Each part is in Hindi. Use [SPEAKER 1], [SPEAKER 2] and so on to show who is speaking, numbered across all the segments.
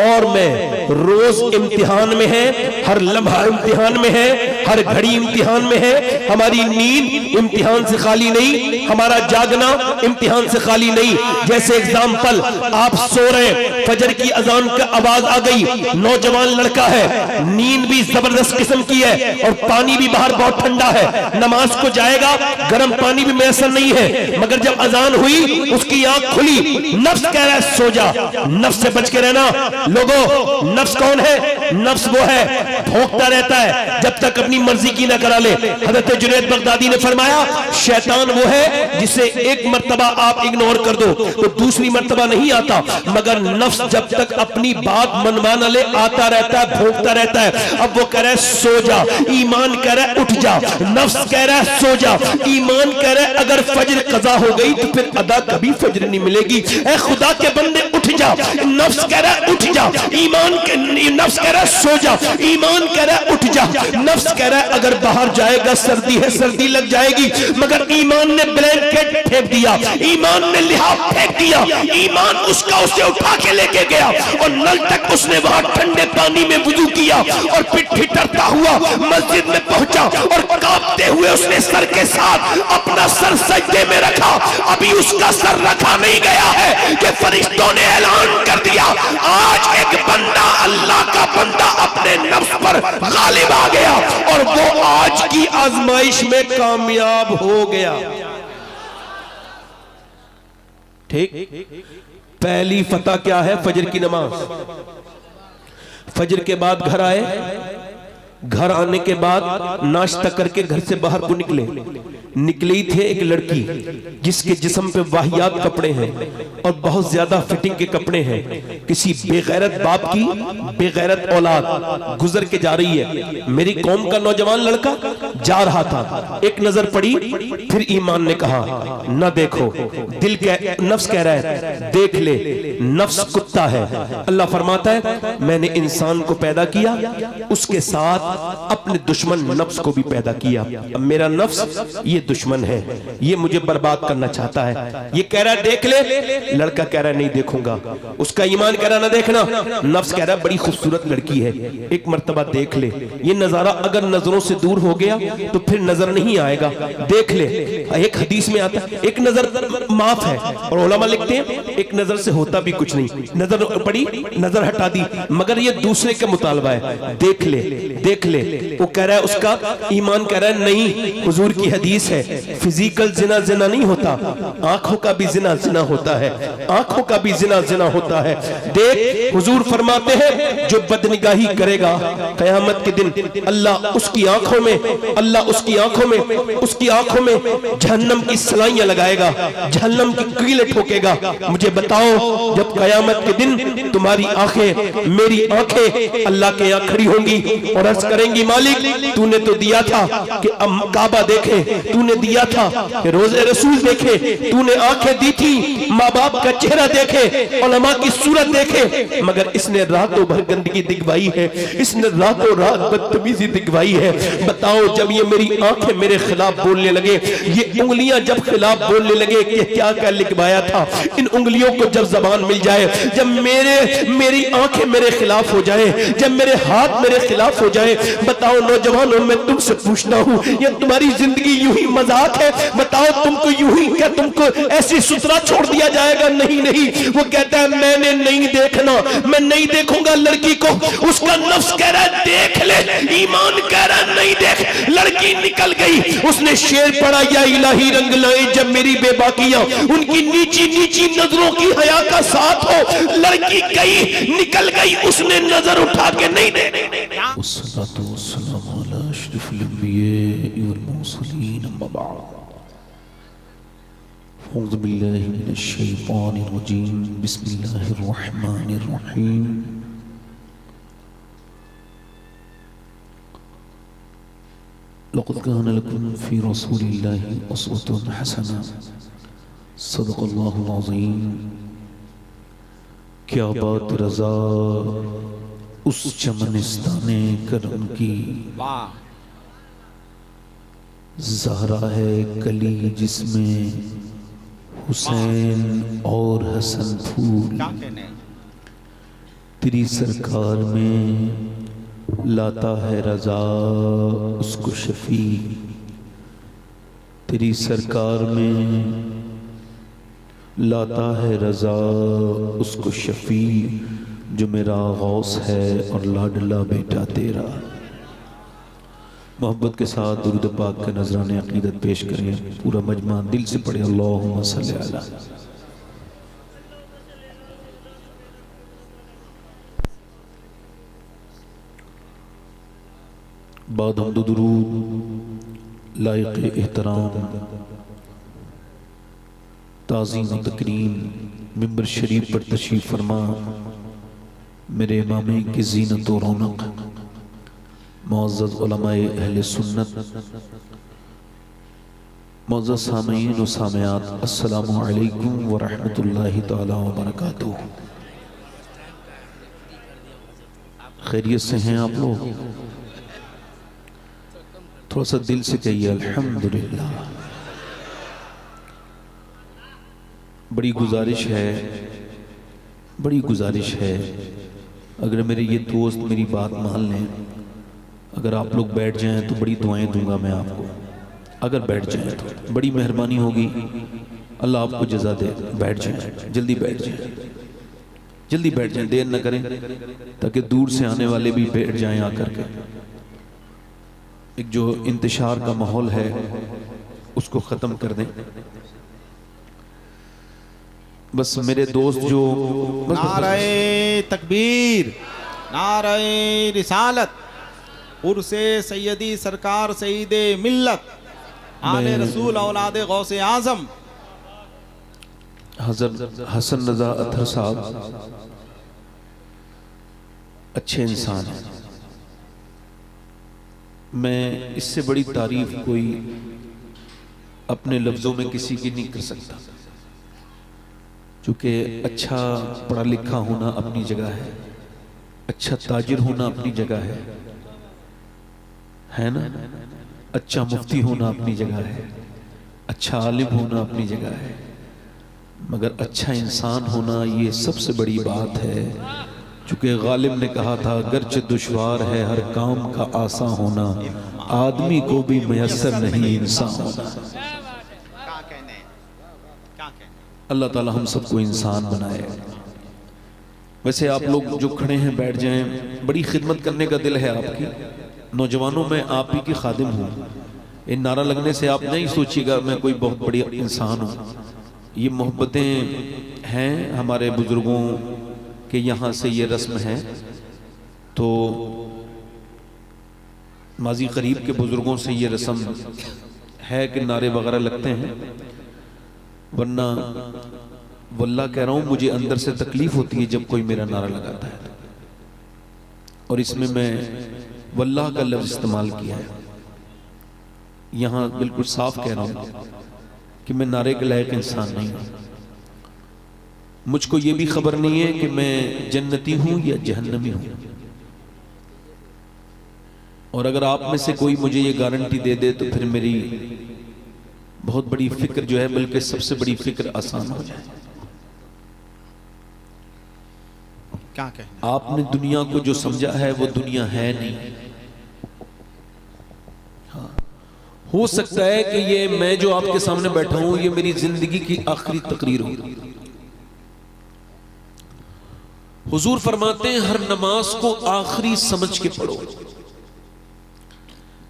[SPEAKER 1] और मैं रोज इम्तिहान में है, हर लम्हा इम्तिहान में है, हर घड़ी इम्तिहान में है। हमारी नींद इम्तिहान से खाली नहीं, हमारा जागना इम्तिहान से खाली नहीं। जैसे एग्जाम्पल, आप सो रहे, फजर की अजान का आवाज आ गई, नौजवान लड़का है, नींद भी जबरदस्त किस्म की है और पानी भी बाहर बहुत ठंडा है, नमाज को जाएगा, गर्म पानी भी मैसर नहीं है, मगर जब अजान हुई उसकी आंख खुली, नफ्स कह रहा है सो जा। नफ्स से बच के रहना लोगों। नफ्स कौन है? नफ्स वो है भौंकता रहता है जब तक अपनी मर्जी की ना करा ले। हजरत जुनैद बगदादी ने फरमाया, शैतान वो है जिसे एक मर्तबा आप इग्नोर कर दो तो दूसरी मर्तबा नहीं आता, मगर नफ्स जब तक अपनी बात मनवा न ले आता रहता है, भौंकता रहता है। अब वो कह रहा है सो जा, ईमान कह रहा है उठ जा। नफ्स कह रहा है सो जा, ईमान कह रहा है अगर फजर कज़ा हो गई तो फिर अदा कभी फजर नहीं मिलेगी। ऐ खुदा के बंदे उठ जा। नफ्स कह रहा है उठ जा, नफ्स कह रहा है सो जा, ईमान कह रहा है उठ जा। नफ्स कह रहा है अगर बाहर जाएगा सर्दी है, सर्दी लग जाएगी, मगर ईमान ने ब्लैंकेट फेंक दिया, ईमान ने लिहाफ फेंक दिया, ईमान उसका उसे उठा के लेके गया और नल तक उसने वहां ठंडे पानी में वुजू किया और फिर ठिठरता हुआ मस्जिद में पहुंचा और कांपते हुए उसने सर के साथ अपना सर सजदे में रखा। अभी उसका सर रखा नहीं गया है कि फरिश्तों ने ऐलान कर दिया, आज एक बंदा, अल्लाह का बंदा अपने नफ्स पर गालिब आ गया और वो आज की आजमाइश में कामयाब हो गया। ठीक, पहली फतह क्या है? फजर की नमाज। फजर के बाद घर आए, घर आने के बाद नाश्ता करके घर से बाहर को निकले ही थे एक लड़की जिसके जिस्म पे वाहियात कपड़े हैं और बहुत ज्यादा फिटिंग के कपड़े हैं। किसी बेगैरत बाप की बेगैरत औलाद गुजर के जा रही है। मेरी कौम का नौजवान लड़का जा रहा था, एक नजर पड़ी, फिर ईमान ने कहा न देखो, दिल नफ्स कह रहा है देख ले। नफ्स कुत्ता है। अल्लाह फरमाता है मैंने इंसान को पैदा किया, उसके साथ अपने दुश्मन नफ्स को भी पैदा किया। अब मेरा नफ्स ये दुश्मन है, ये मुझे बर्बाद करना चाहता है। ये कह रहा है देख ले, लड़का कह रहा है नहीं देखूंगा। उसका ईमान कह रहा ना देखना, नफ्स कह रहा है बड़ी खूबसूरत लड़की है, एक मर्तबा देख ले। ये नजारा अगर नजरों से दूर हो गया तो फिर नजर नहीं आएगा, देख ले। एक हदीस में आता है एक नजर माफ है, और उलमा लिखते हैं एक नजर से होता भी कुछ नहीं। नजर पड़ी, नजर हटा दी, मगर ये दूसरे का मुतालबा है, देख ले देख ले। वो कह रहा है, उसका ईमान कह रहा है नहीं, हुजूर की हदीस है फिजिकल जिना जिना नहीं होता, आंखों का भी जिना जिना होता है, आंखों का भी जिना जिना होता है। देख हुजूर फरमाते हैं जो बदनिगाही करेगा कयामत के दिन अल्लाह उसकी आंखों में, अल्लाह उसकी आंखों में, उसकी आंखों में जहन्नम की सलाइयां लगाएगा, जहन्नम की कीलें ठोकेगा। मुझे बताओ जब कयामत के दिन तुम्हारी आंखें, मेरी आंखें अल्लाह के यहाँ खड़ी होंगी और अर्ज करेंगी मालिक तूने तो दिया था कि काबा देखे, तूने दिया था कि रोज़े रसूल देखे, तूने आंखें दी थी माँ बाप का चेहरा देखे, उलमा की सूरत देखे, मगर इसने रातों भर गंदगी दिखवाई है, इसने रातों रात बदतमीजी दिखवाई है। बताओ जब ये मेरी आंखें मेरे खिलाफ बोलने लगे, ये उंगलियां जब खिलाफ बोलने लगे कि क्या क्या लिखवाया था, इन उंगलियों को जब जबान मिल जाए, जब मेरी आंखें मेरे खिलाफ हो जाए, जब मेरे हाथ मेरे खिलाफ हो जाए, बताओ नौजवानों मैं तुमसे पूछता हूँ ये तुम्हारी जिंदगी यूं ही मजाक है? बताओ तुमको यूं ही क्या तुमको ऐसी सुतरा छोड़ दिया जाएगा? नहीं नहीं, वो कहता है मैंने नहीं देखना, मैं नहीं देखूंगा लड़की को। उसका नफ्स कह रहा है देख ले, ईमान कह रहा है नहीं देख। लड़की निकल गई, उसने शेर पढ़ा या इलाही रंग लाए जब मेरी बेबाकियां उनकी नीची नीची नजरों की हया का साथ हो। लड़की गई, निकल गई, उसने नजर उठा के नहीं देखी।
[SPEAKER 2] लक़द कान लकुम फ़ी रसूलिल्लाहि उसवतुन हसना सदक़ल्लाहुल अज़ीम। क्या बात रज़ा उस चमनिस्ताने करम की, ज़हरा है कली जिसमें हुसैन और हसन फूल। तेरी सरकार में लाता है रजा उसको शफी, तेरी सरकार में लाता है रजा उसको शफी, जो मेरा गौस है और लाडला बेटा तेरा। मोहब्बत के साथ दुरूद पाक के नजराने अकीदत पेश करें। पूरा मजमा दिल से पढ़े अल्लाहुम्मा सल्ली अला। बाद हम्द दुरूद लायक एहतराम ताज़ीम व तकरीम मिंबर शरीफ पर तशरीफ़ फरमा मेरे इमाम की ज़ीनत व रौनक मुअज़्ज़ज़ उलमाए अहले सुन्नत, मुअज़्ज़ज़ सामीईन व सामियात, अस्सलामु अलैकुम व रहमतुल्लाहि तआला व बरकातुहू। खैरियत से हैं आप लोग? थोड़ा सा दिल से कहिए अल्हम्दुलिल्लाह। बड़ी गुजारिश है, अगर मेरे ये दोस्त मेरी बात मान लें, अगर आप लोग बैठ जाएं तो बड़ी दुआएं दूंगा मैं आपको। अगर बैठ जाएं तो बड़ी मेहरबानी होगी, अल्लाह आपको जज़ा दे। बैठ जाएं, जल्दी बैठ जाएं, देर न करें, ताकि दूर से आने वाले भी बैठ जाएं आकर के। एक जो इंतशार का माहौल है उसको ख़त्म कर दें। बस मेरे दोस्त जो
[SPEAKER 3] नारे तकबीर, नारे रिसालत, उर्से सैयदी सरकार सईदे मिल्लत, आले रसूल औलादे गौसे आजम
[SPEAKER 2] हज़रत हसन रज़ा अतहर साहब अच्छे इंसान हैं। मैं इससे बड़ी तारीफ कोई अपने लफ्ज़ों में किसी की नहीं कर सकता, क्योंकि अच्छा पढ़ा लिखा होना अपनी जगह है, अच्छा ताजिर होना अपनी जगह है ना, अच्छा मुफ्ती होना अपनी जगह है, अच्छा आलिम होना अपनी जगह है, मगर अच्छा इंसान होना ये सबसे बड़ी बात है। चूँकि गालिब ने कहा था, गर्च दुश्वार है हर काम का आसा होना, आदमी को भी मयस्सर नहीं इंसान होना। अल्लाह ताला हम सबको इंसान बनाए। वैसे आप लोग जो खड़े हैं बैठ जाएं, बड़ी खिदमत करने का दिल है आपकी। नौजवानों में आप ही की खादिम हूँ। इन नारा लगने से आप नहीं सोचिएगा मैं कोई बहुत बड़ी इंसान हूँ। ये मोहब्बतें हैं हमारे बुजुर्गों के, यहाँ से ये रस्म है। तो माजी करीब के बुजुर्गों से ये रस्म है कि नारे वगैरह लगते हैं, वरना वल्लाह कह रहा हूँ मुझे अंदर से तकलीफ होती है जब कोई मेरा नारा लगाता है। और इसमें मैं वल्लाह का लफ्ज़ इस्तेमाल किया है। यहाँ बिल्कुल साफ कह रहा हूँ कि मैं नारे के लायक इंसान नहीं हूँ। मुझको ये भी खबर नहीं है कि मैं जन्नती हूँ या जहन्नमी हूँ। और अगर आप में से कोई मुझे ये गारंटी दे दे तो फिर मेरी बहुत बड़ी फिक्र जो है, बल्कि सबसे बड़ी फिक्र आसान हो जाए।
[SPEAKER 3] क्या कहना?
[SPEAKER 2] आपने दुनिया को जो समझा है वो दुनिया है नहीं। हाँ, हो सकता है कि ये मैं जो आपके सामने बैठा हूं ये मेरी जिंदगी की आखिरी तकरीर हो। हुजूर फरमाते हैं हर नमाज को आखिरी समझ के पढ़ो।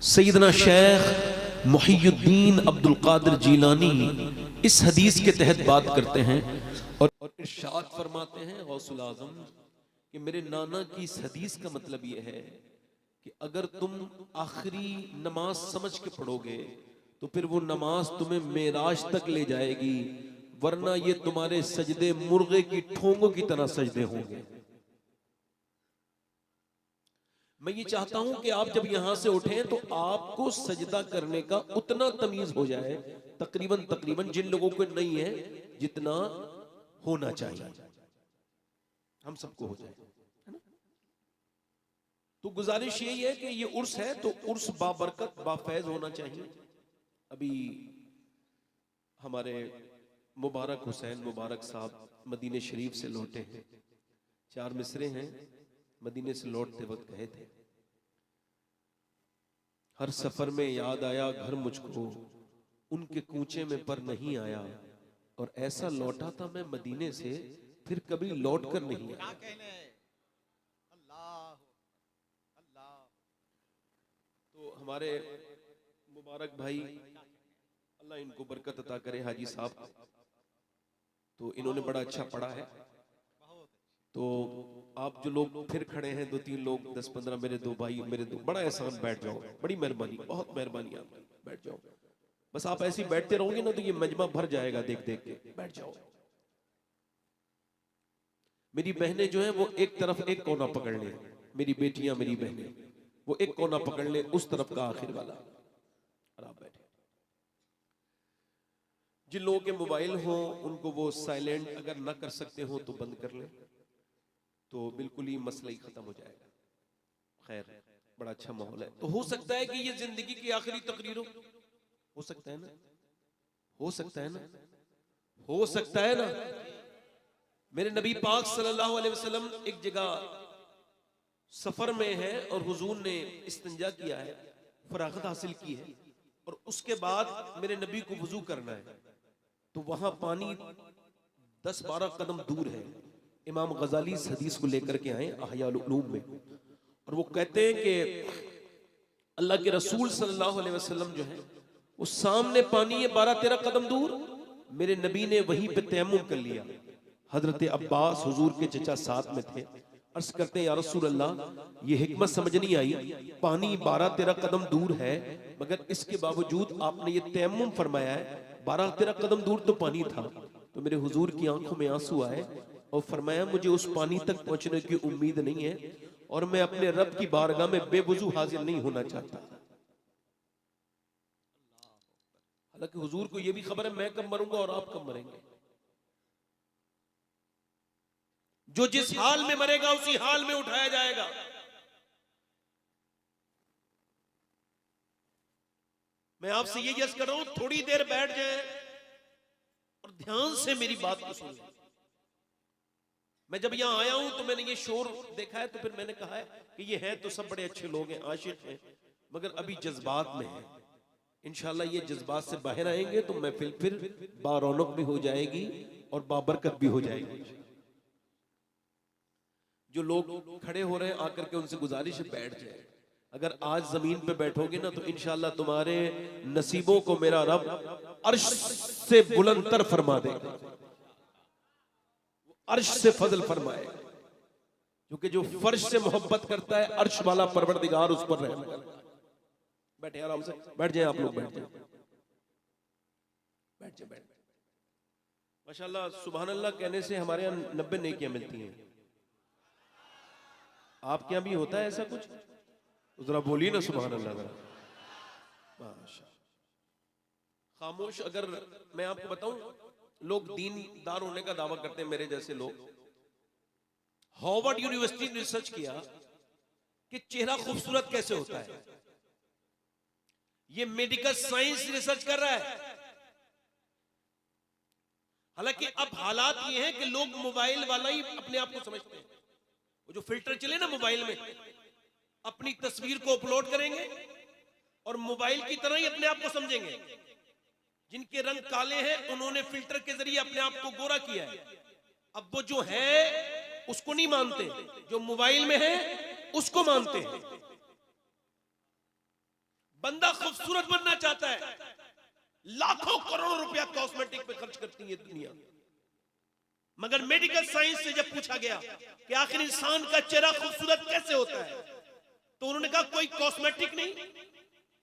[SPEAKER 2] सैयदना शेख मुहियुद्दीन अब्दुल कादिर जीलानी इस हदीस के तहत बात करते हैं और इरशाद फरमाते हैं गौसुल आजम कि मेरे नाना की इस हदीस का मतलब यह है कि अगर तुम आखिरी नमाज समझ के पढ़ोगे तो फिर वो नमाज तुम्हें मेराज तक ले जाएगी, वरना ये तुम्हारे सजदे मुर्गे की ठोंगों की तरह सजदे होंगे। मैं ये चाहता हूं कि आप जब यहां से उठें तो आपको सजदा करने का उतना तमीज हो जाए, तकरीबन जिन लोगों को नहीं है जितना होना चाहिए, हम सबको हो जाए, है ना। तो गुजारिश यही है कि ये उर्स है तो उर्स बाबरकत बाफैज होना चाहिए। अभी हमारे मुबारक हुसैन मुबारक साहब मदीने शरीफ से लौटे हैं, 4 मिसरे हैं, मदीने से लौटते वक्त कहे थे, हर सफर में याद आया घर मुझको, उनके कूचे में पर नहीं आया, और ऐसा लौटा था मैं मदीने से, फिर कभी लौट कर नहीं आया। तो हमारे मुबारक भाई, अल्लाह इनको बरकत अता करे, हाजी साहब, तो इन्होंने बड़ा अच्छा पढ़ा है। तो आप जो लोग फिर खड़े हैं, 2-3 लोग, 10-15 मेरे 2 भाई, मेरे 2, बड़ा एहसान, बैठ जाओ, बड़ी मेहरबानी, बहुत मेहरबानी आपकी, बैठ जाओ। बस आप ऐसे ही बैठते रहोगे ना तो ये मजमा भर जाएगा देख देख के, बैठ जाओ। मेरी बहनें जो हैं वो एक तरफ एक कोना पकड़ लें, मेरी बेटियां, मेरी बहनें, वो एक कोना पकड़ लें, उस तरफ का आखिर वाला, और आप बैठे। जिन लोगों के मोबाइल हो उनको वो साइलेंट अगर ना कर सकते हो तो बंद कर लें, तो बिल्कुल ही मसला ही खत्म हो जाएगा। खैर, बड़ा अच्छा माहौल है। तो हो सकता है कि ये जिंदगी की आखिरी तकरीर हो सकता है ना, हो सकता है ना, हो सकता है ना। मेरे नबी पाक सल्लल्लाहु अलैहि वसल्लम एक जगह सफर में है और हुजूर ने इस्तिंजा किया है, फरागत हासिल की है, और उसके बाद मेरे नबी को वुजू करना है, तो वहां पानी 10-12 कदम दूर है। इमाम गजाली इस हदीस को लेकर के आए अहयाउल उलूम में, और वो कहते हैं कि अल्लाह के रसूल सल्लल्लाहु अलैहि वसल्लम जो है वो सामने पानी है 12-13 कदम दूर, मेरे नबी ने वहीं पे तयम्मुम कर लिया। हजरत अब्बास हुजूर के चचा साथ में थे, अर्ज करते हैं या रसूल अल्लाह, ये हिकमत समझ नहीं आई, पानी 12-13 कदम दूर है मगर इसके बावजूद आपने ये तयम्मुम फरमाया है, 12-13 कदम दूर तो पानी था। तो मेरे हुजूर की आंखों में आंसू आए और फरमाया मुझे उस पानी तक पहुंचने की उम्मीद नहीं है, और मैं अपने रब की बारगाह में बेवुजू हाजिर नहीं होना चाहता। हालांकि हुजूर को यह भी खबर है मैं कब मरूंगा और आप कब मरेंगे। जो जिस हाल में मरेगा उसी हाल में उठाया जाएगा। मैं आपसे ये यस कर रहा हूं, थोड़ी देर बैठ जाए और ध्यान से मेरी बात को सुन। मैं जब यहां आया हूं तो मैंने ये शोर देखा है, तो फिर मैंने कहा है कि ये हैं तो सब बड़े अच्छे लोग हैं, आशिक हैं, मगर अभी जज्बात में हैं। इंशाल्लाह ये जज्बात से बाहर आएंगे तो मैं फिर बारौनक भी हो जाएगी और बाबरकत भी हो जाएगी। जो लोग खड़े हो रहे हैं आकर के उनसे गुजारिश है बैठ जाए। अगर आज जमीन पे बैठोगे ना तो इंशाल्लाह तुम्हारे नसीबों को मेरा रब अर्श से बुलंदतर फरमा देगा, अर्श से फजल फरमाए, क्योंकि जो फर्श से मोहब्बत करता है अर्श वाला परवरदिगार उस पर रहम करता है। बैठे आराम से, बैठ जाए आप लोग, बैठ जाए, बैठ जाए, बैठ। माशाल्लाह सुभान अल्लाह कहने से हमारे यहाँ 90 नेकियां मिलती हैं। आपके यहाँ भी होता है ऐसा कुछ? जरा बोलिए ना सुभान अल्लाह। माशा खामोश। अगर मैं आपको बताऊं, लोग दीनदार होने का दावा करते हैं, मेरे जैसे लोग। हार्वर्ड यूनिवर्सिटी ने रिसर्च किया कि चेहरा खूबसूरत कैसे होता है। ये मेडिकल साइंस रिसर्च कर रहा है। हालांकि अब हालात ये हैं कि लोग मोबाइल वाला ही अपने आप को समझते हैं। वो जो फिल्टर चले ना मोबाइल में, अपनी तस्वीर को अपलोड करेंगे और मोबाइल की तरह ही अपने आप को समझेंगे। जिनके रंग काले हैं उन्होंने फिल्टर के जरिए अपने आप को गोरा किया है। अब वो जो है उसको नहीं मानते, जो मोबाइल में है उसको मानते हैं। बंदा खूबसूरत बनना चाहता है, लाखों करोड़ों रुपया कॉस्मेटिक पे खर्च करती है दुनिया। मगर मेडिकल साइंस से जब पूछा गया कि आखिर इंसान का चेहरा खूबसूरत कैसे होता है, तो उन्होंने कहा कोई कॉस्मेटिक नहीं,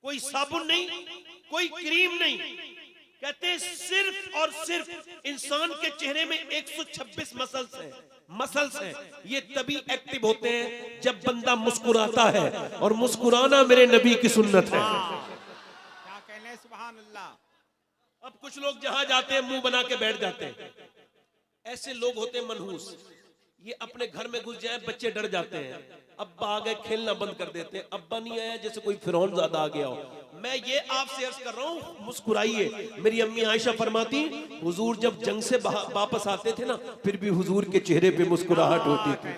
[SPEAKER 2] कोई साबुन नहीं, कोई क्रीम नहीं। कहते हैं सिर्फ और सिर्फ इंसान के चेहरे में 126 मसल्स हैं। ये तभी एक्टिव होते हैं जब बंदा मुस्कुराता है, और मुस्कुराना मेरे नबी की सुन्नत है।
[SPEAKER 3] क्या कहने, सुभान अल्लाह।
[SPEAKER 2] अब कुछ लोग जहां जाते हैं मुंह बना के बैठ जाते हैं। ऐसे लोग होते हैं मनहूस। ये अपने घर में घुस जाए, बच्चे डर जाते हैं, अब्बा आ गए खेलना बंद कर देते हैं, अब्बा नहीं आया जैसे कोई फिरौन ज़्यादा आ गया हो। मैं ये आपसे अर्ज कर रहा हूं, मुस्कुराइए। मेरी अम्मी आयशा फरमाती, हुजूर जब जंग से वापस आते थे ना, फिर भी हुजूर के चेहरे पे मुस्कुराहट होती थी।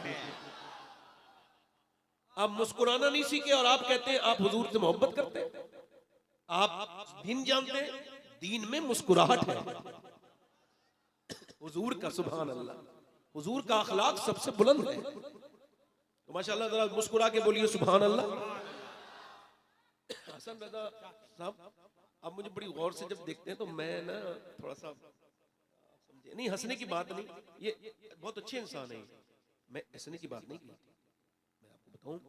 [SPEAKER 2] आप मुस्कुराना नहीं सीखे और आप कहते हैं आप हुजूर से मोहब्बत करते हैं। आप दीन जानते हैं, दीन में मुस्कुराहट है हुजूर का। सुभान अल्लाह, हुजूर का अखलाक सबसे बुलंद है। तो माशाअल्लाह जरा मुस्कुरा के बोलिए सुभान अल्लाह। हसन रजा साहब, आप मुझे बड़ी गौर से जब देखते हैं तो मैं ना थोड़ा सा समझे नहीं, हंसने की बात नहीं, ये बहुत अच्छे इंसान है, मैं हंसने की बात नहीं की। मैं आपको बताऊं,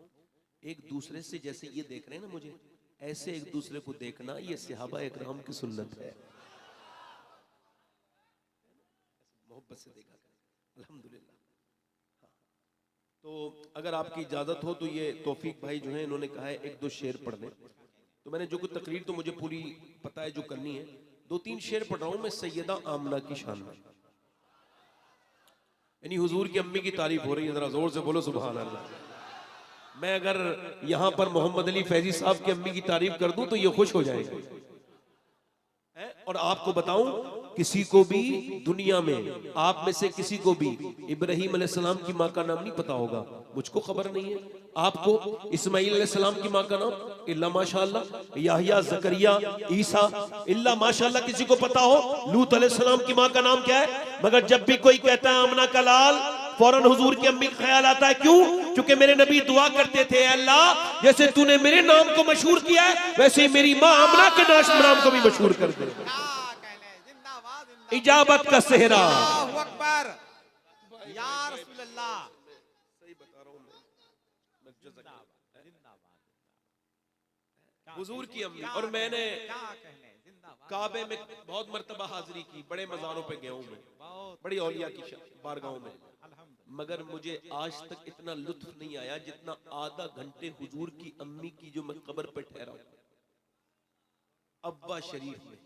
[SPEAKER 2] एक दूसरे से जैसे ये देख रहे हैं ना मुझे, ऐसे एक दूसरे को देखना ये सहाबा इकराम की सुन्नत है। मोहब्बत से देखा अल्हम्दुलिल्लाह। तो अगर आपकी इजाजत हो तो ये तौफीक भाई जो है इन्होंने कहा है एक दो शेर पढ़ दें, तो मैंने जो कुछ तकरीर तो मुझे पूरी पता है जो करनी है, दो तीन शेर पढ़ रहा हूं मैं सैयदा आमना की शान में, यानी हुजूर की अम्मी की तारीफ हो रही है, जरा जोर से बोलो सुभान अल्लाह। मैं अगर यहां पर मोहम्मद अली फैजी साहब की अम्मी की तारीफ कर दूं तो ये खुश हो जाएंगे। और आपको बताऊं, किसी को भी दुनिया में आप में से किसी को भी इब्राहीम अलैहिस्सलाम की माँ का नाम नहीं पता होगा, मुझको खबर नहीं है, आपको इस्माईल अलैहिस्सलाम की माँ का नाम इल्ला माशाअल्लाह, याहिया, जकरिया, ईसा इल्ला माशाअल्लाह किसी को पता हो। लूत अलैहिस्सलाम की माँ का नाम क्या है? मगर जब भी कोई कहता है आमना का लाल, फौरन हुजूर की अम्मी का ख्याल आता है। क्यों? क्योंकि मेरे नबी दुआ करते थे, अल्लाह जैसे तूने मेरे नाम को मशहूर किया है वैसे ही मेरी माँ आमना के नाम को भी मशहूर कर दे। इजाबत का सेहरा,
[SPEAKER 3] अल्लाहु अकबर, या रसूल अल्लाह।
[SPEAKER 2] सही बता रहा हूं मैं, हुजूर की अम्मी। और मैंने काबे में बहुत मर्तबा हाजिरी की, बड़े मज़ारों पे गया हूं मैं, बड़ी औलिया की बारगाहों में, मगर मुझे आज तक इतना लुत्फ नहीं आया जितना आधा घंटे हुजूर की अम्मी की जो मैं कब्र पे ठहरा हूं, अब्बा शरीफ में,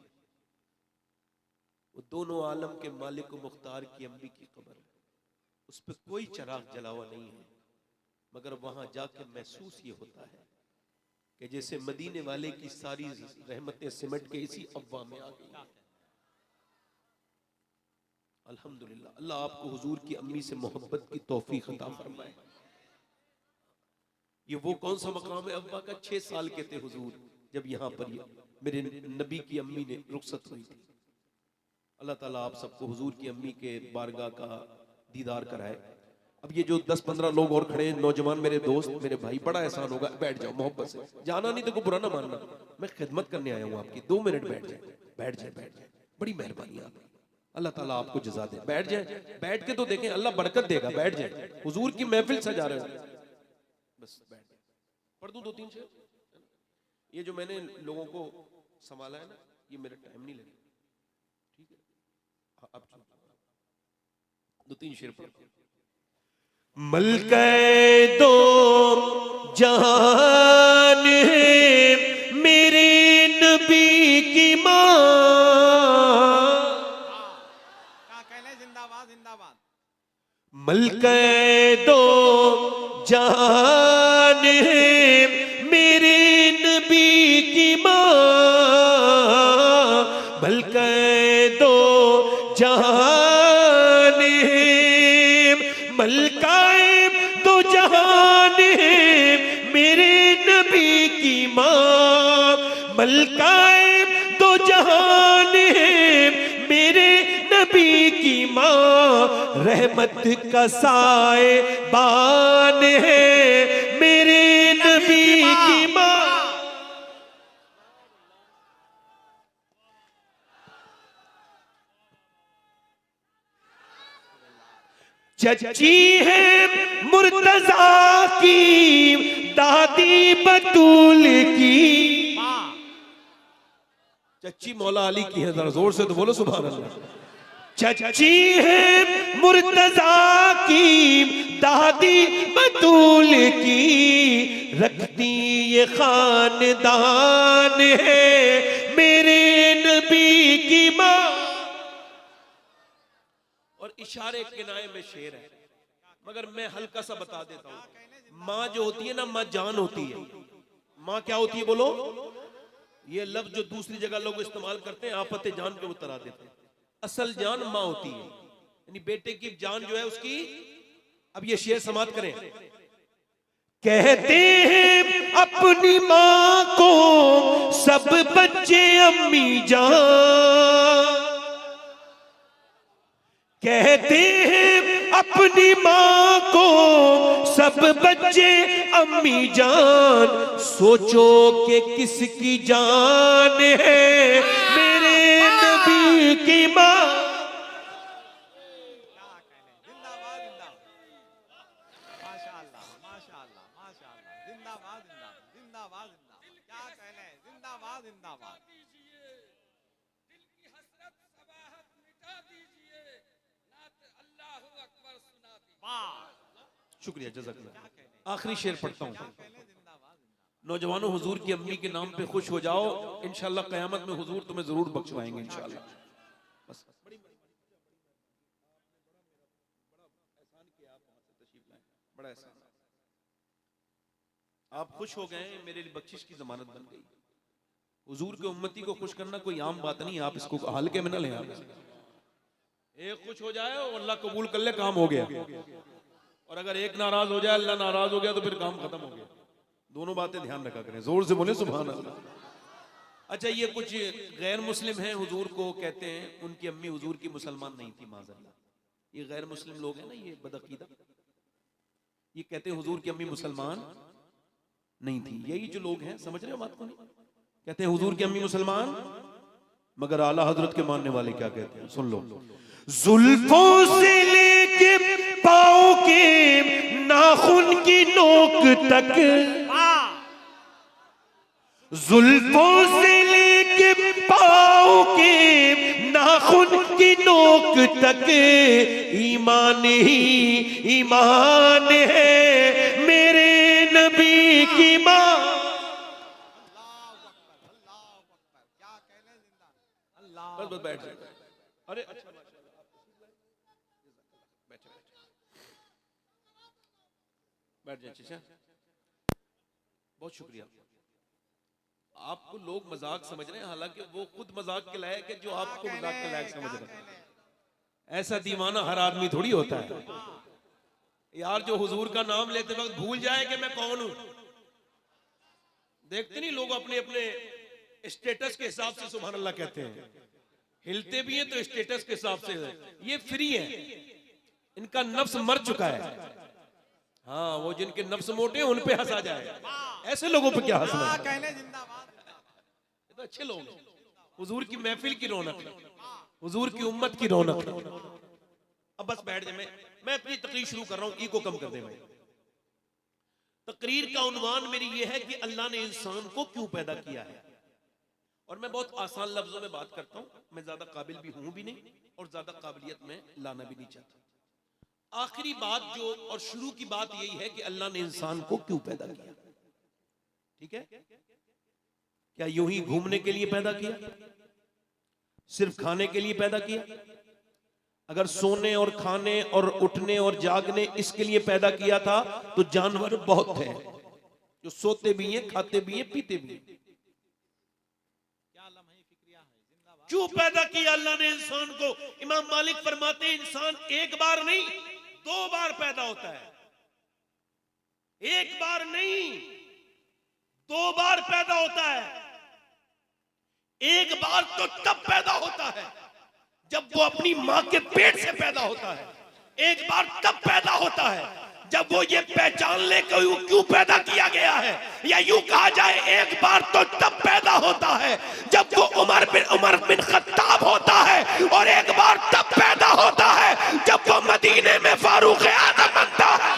[SPEAKER 2] वो दोनों आलम के मालिक मुख्तार की अम्मी की कब्र, उस पर कोई चराग जला हुआ नहीं है, मगर वहां जाके महसूस ये होता है कि जैसे मदीने वाले की सारी रहमतें सिमट के इसी अब्बा में आ गई। अल्हम्दुलिल्लाह, अल्लाह आपको हुजूर की अम्मी से मोहब्बत की तौफीक अता फरमाए। ये वो कौन सा मकाम है अब्बा का? 6 साल के थे हुजूर जब यहाँ पर मेरे नबी की अम्मी ने रुखसत हुई थी। अल्लाह ताला आप सबको हुजूर की अम्मी के बारगाह का दीदार कराए। अब ये जो 10-15 लोग और खड़े हैं, नौजवान मेरे दोस्त, मेरे भाई, बड़ा एहसान होगा, बैठ जाओ मोहब्बत से, जाना नहीं तो कोई बुरा ना मानना, मैं खिदमत करने आया हूँ आपकी, 2 मिनट बैठ जाए, बैठ जाए, बैठ जाए, बड़ी मेहरबानी आपकी, अल्लाह ताला आपको जज़ा दे। बैठ जाए, बैठ के तो देखें, अल्लाह बरकत देगा, बैठ जाए, हुजूर की महफिल सजा रहे हो, बस बैठ जाए। पढ़ दूं 2-3 शेर? ये जो मैंने लोगों को संभाला है ना, ये मेरा टाइम नहीं लगेगा, ठीक है? अब 2-3 शेर पढ़। मलके दो जहान है मेरे नबी की माँ,
[SPEAKER 3] क्या कहने, जिंदाबाद जिंदाबाद।
[SPEAKER 2] मलके दो जहान है मेरे नबी की माँ, मलके दो जहान है, मलकाए दो जहान है मेरे नबी की माँ, मलकाए दो जहान है मेरे नबी की माँ, रहमत का साए बान है मेरे नबी की माँ। चची है मुर्तजा की दादी बतूल की, चची मौला अली की है, जरा जोर से तो बोलो सुभान अल्लाह। चची है मुर्तजा की दादी बतूल की, रखती ये खानदान है मेरे नबी की माँ। और इशारे किनाए में शेर है,
[SPEAKER 1] मगर मैं हल्का सा बता देता हूं। माँ जो होती है ना, माँ जान होती है। माँ क्या होती है बोलो? ये लफ्ज जो दूसरी जगह लोग इस्तेमाल करते हैं, आफते जान के उतर आ देते हैं। असल जान माँ होती है, यानी बेटे की जान जो है उसकी। अब ये शेर समाप्त करें। कहते हैं अपनी माँ को सब बच्चे अम्मी जान, कहते हैं अपनी माँ को सब बच्चे अम्मी जान, सोचो कि किसकी जान है मेरे नबी की माँ।
[SPEAKER 3] जिंदाबाद जिंदाबाद, माशाअल्लाह माशाअल्लाह माशाअल्लाह, जिंदाबाद जिंदाबाद जिंदाबाद जिंदाबाद, क्या कहने, जिंदाबाद जिंदाबाद।
[SPEAKER 1] शुक्रिया, जज़ाकल्लाह। आखिरी शेर पढ़ता हूँ। नौजवानों, हुजूर की अम्मी के नाम पे खुश हो जाओ, इंशाअल्लाह क़यामत में हुजूर तुम्हें जरूर बख्शवाएंगे इंशाअल्लाह। बस बड़ा एहसान, आप खुश हो गए, मेरे लिए बख्शिश की जमानत बन गई। हुजूर के उम्मती को खुश करना कोई आम बात नहीं, आप इसको हल्के में न लें। आप एक खुश हो जाए और अल्लाह कबूल कर ले, काम हो गया। और अगर एक नाराज हो जाए, अल्लाह नाराज हो गया, तो फिर काम खत्म हो गया। दोनों बातें ध्यान रखा करें। जोर से बोले सुभान अल्लाह। अच्छा, ये कुछ गैर मुस्लिम हैं, हुजूर को कहते हैं उनकी अम्मी हुजूर की मुसलमान नहीं थी, माज़अल्लाह। ये गैर मुस्लिम लोग हैं ना, ये बदअकीदा, ये कहते हैं हुजूर की अम्मी मुसलमान नहीं थी। यही जो लोग हैं, समझ रहे हो बात को? नहीं कहते हैं हुजूर की अम्मी मुसलमान, मगर आला हजरत के मानने वाले क्या कहते हैं, सुन लो। जुल्फों से लेके पाँव के नाखून की नोक तक, जुल्फों से लेके पाँव के नाखून की नोक तक, ईमान ही ईमान है मेरे नबी की माँ।
[SPEAKER 3] क्या कहने, जिंदा अल्लाह।
[SPEAKER 1] बस बस बैठ जाए। अरे अच्छा, बैठ जाए चाचा, बहुत शुक्रिया। आपको लोग मजाक समझ रहे हैं, हालांकि वो खुद मजाक के लायक है जो आपको मजाक के लायक समझ रहे हैं। ऐसा दीवाना हर आदमी थोड़ी होता है यार, जो हुजूर का नाम लेते वक्त भूल जाए कि मैं कौन हूं। देखते नहीं लोग अपने अपने स्टेटस के हिसाब से सुभान अल्लाह कहते हैं, हिलते भी हैं तो स्टेटस के हिसाब से। ये फ्री है, इनका नफ्स मर चुका है। हाँ, वो जिनके नफ्स मोटे हैं उन पे हंसा जाए, ऐसे लोगों पे क्या हंसना है।
[SPEAKER 3] कहने, जिंदाबाद।
[SPEAKER 1] ये तो अच्छे लोग हैं, हुजूर की महफिल की रौनक है, हुजूर की उम्मत की रौनक है। अब बस बैठ जाए, मैं अपनी तकरीर शुरू कर रहा हूं, ईगो कम कर दे। मैं तकरीर का उन्वान मेरी ये है कि अल्लाह ने इंसान को क्यों पैदा किया है। और मैं बहुत आसान लफ्जों में बात करता हूं, मैं ज्यादा काबिल भी हूं भी नहीं और ज्यादा काबिलियत में लाना भी नहीं चाहता। आखिरी बात जो और शुरू की बात यही है कि अल्लाह ने इंसान को क्यों पैदा किया। ठीक है, क्या यूं ही घूमने के लिए पैदा किया, सिर्फ खाने के लिए पैदा किया? अगर सोने और खाने और उठने और जागने इसके लिए पैदा किया था तो जानवर बहुत हैं जो सोते भी हैं, खाते भी हैं, पीते भी हैं।
[SPEAKER 3] क्या लम्हे फिक्रिया है, जिंदाबाद।
[SPEAKER 1] क्यों पैदा किया अल्लाह ने इंसान को? इमाम मालिक फरमाते हैं इंसान एक बार नहीं 2 बार पैदा होता है। एक बार नहीं 2 बार पैदा होता है। एक बार तो तब पैदा होता है जब वो अपनी मां के पेट से पैदा होता है। एक बार तब पैदा होता है जब वो ये पहचान ले कि वो क्यों पैदा किया गया है, या यूं कहा जाए एक बार तो तब पैदा होता है जब वो उमर बिन खत्ताब होता है, और एक बार तब पैदा होता है जब वो मदीने में फारूक आज़म बनता है।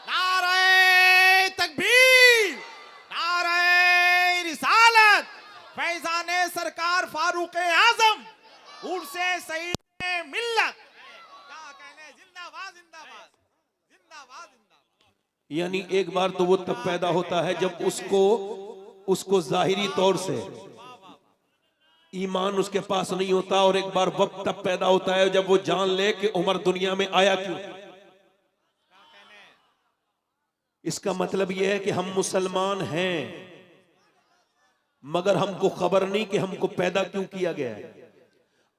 [SPEAKER 3] नारे तकबीर, नारे रिसालत, फैजाने सरकार फारूक आजम, उर्से सईद मिल्लत। क्या कहने, जिंदाबाद जिंदाबाद जिंदाबाद जिंदाबाद।
[SPEAKER 1] यानी एक बार तो वो तब पैदा होता है जब उसको जाहिरी तौर से ईमान उसके पास नहीं होता, और एक बार वक्त तब पैदा होता है जब वो जान ले कि उमर दुनिया में आया क्यों। इसका मतलब यह है कि हम मुसलमान हैं, मगर हमको खबर नहीं कि हमको पैदा क्यों किया गया है।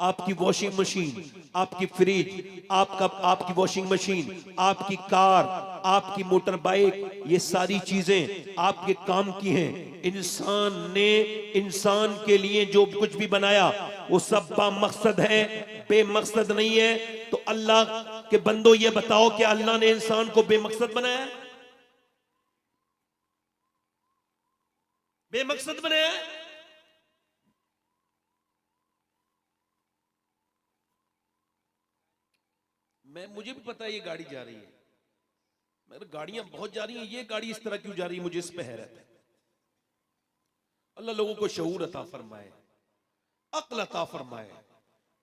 [SPEAKER 1] आपकी वॉशिंग मशीन, आपकी फ्रिज, आपकी वॉशिंग मशीन, आपकी कार, आपकी मोटर बाइक, ये सारी चीजें आपके काम की हैं। इंसान ने इंसान के लिए जो कुछ भी बनाया वो सब बामकसद है, बेमकसद नहीं है। तो अल्लाह के बंदो ये बताओ कि अल्लाह ने इंसान को बेमकसद बनाया है? बेमकसद बनाया है? मुझे भी पता है ये गाड़ी जा रही है, मगर गाड़ियां बहुत जा रही हैं, ये गाड़ी इस तरह क्यों जा रही है, मुझे इस पे हैरत है। अल्लाह लोगों को शऊर अता फरमाए, अक्ल अता फरमाए।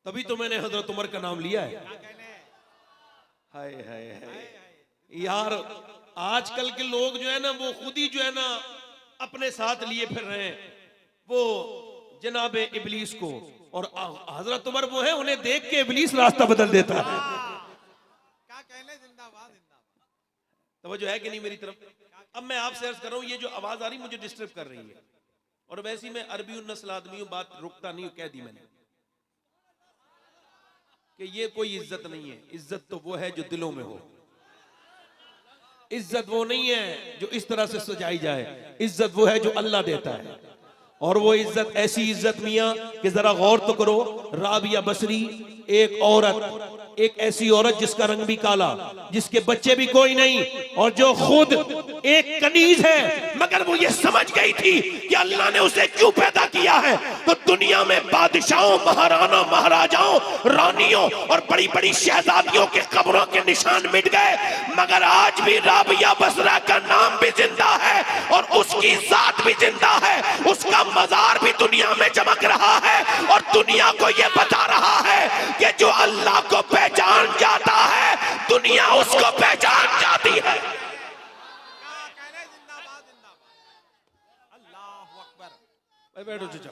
[SPEAKER 1] तभी तो मैंने हजरत उमर का नाम लिया है। हाय हाय हाय यार, आजकल के लोग जो है ना, वो खुद ही जो है ना अपने साथ लिए फिर रहे हैं वो जनाब इबलीस को, और हजरत उमर वो है, उन्हें देख के इबलीस रास्ता बदल देता है। तवज्जो है कि नहीं मेरी तरफ? अब मैं आपसे अर्ज कर रहा हूं, ये जो आवाज आ रही मुझे डिस्टर्ब कर रही है, और वैसे ही मैं अरबी नस्ल आदमी हूं, बात रुकता नहीं हूं, कह दी मैंने कि ये कोई इज्जत नहीं है। इज्जत तो वो है जो दिलों में हो। इज्जत वो नहीं है जो इस तरह से सजाई जाए, इज्जत वो है जो अल्लाह देता है। और वो इज्जत ऐसी इज्जत मियां कि जरा गौर तो करो, राबिया बसरी एक औरत, एक ऐसी औरत जिसका रंग भी काला, जिसके बच्चे भी कोई नहीं, और जो खुद एक कनीज है, मगर वो ये समझ गई थी कि अल्लाह ने उसे क्यों पैदा किया है। तो दुनिया में बादशाहों, महाराना, महाराजाओं, रानियों और बड़ी बड़ी शहजादियों के कब्रों के निशान मिट गए, मगर आज भी राबिया बसरा का नाम भी जिंदा है और उसकी जात भी जिंदा है, उसका मजार भी दुनिया में चमक रहा है, और दुनिया को यह बता रहा है कि जो अल्लाह को पहचान जाता है, दुनिया उसको पहचान जाती है। बैठो चाचा,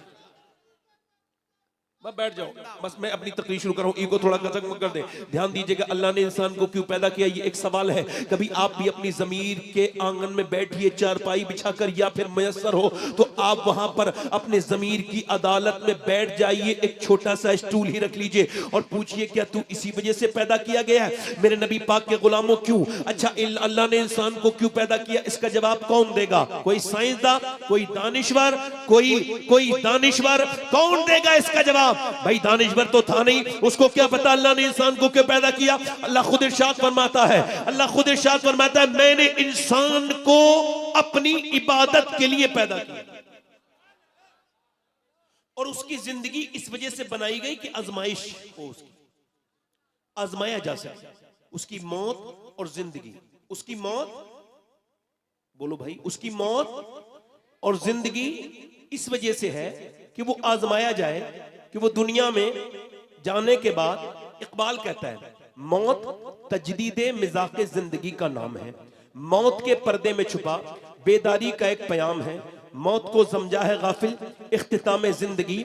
[SPEAKER 1] बैठ जाओ, बस मैं अपनी तकरीर शुरू कर रहा हूं, ईगो थोड़ा गजक मत कर दे। ध्यान दीजिएगा, अल्लाह ने इंसान को क्यों पैदा किया, ये एक सवाल है। कभी आप भी अपनी जमीर के आंगन में बैठिए, चारपाई बिछाकर, या फिर मयसर हो तो आप वहां पर अपने जमीर की अदालत में बैठ जाइए, एक छोटा सा स्टूल ही रख लीजिए और पूछिए, क्या तू इसी वजह से पैदा किया गया है? मेरे नबी पाक के गुलामों, क्यों? अच्छा, अल्लाह ने इंसान को क्यों पैदा किया, इसका जवाब कौन देगा? कोई साइंसदान, कोई दानिश्वर, कोई दानिश्वर कौन देगा इसका जवाब? भाई दानिश्वर तो था नहीं, उसको क्या पता अल्लाह ने इंसान को क्यों पैदा किया। अल्लाह खुद इरशाद फरमाता है, अल्लाह खुद इरशाद फरमाता है, मैंने इंसान को अपनी इबादत के लिए पैदा किया, और उसकी जिंदगी इस वजह से बनाई गई कि आजमाइश हो, उसकी आजमाया जा सके। उसकी मौत और जिंदगी, उसकी मौत, बोलो भाई, उसकी मौत और जिंदगी इस वजह से है कि वो आजमाया जाए, कि वो दुनिया में जाने के बाद, इकबाल कहता है, मौत तजदीदे मिजाके जिंदगी का नाम है, मौत के पर्दे में छुपा बेदारी का एक प्याम है, मौत को समझा है गाफिल इख्तिताम जिंदगी,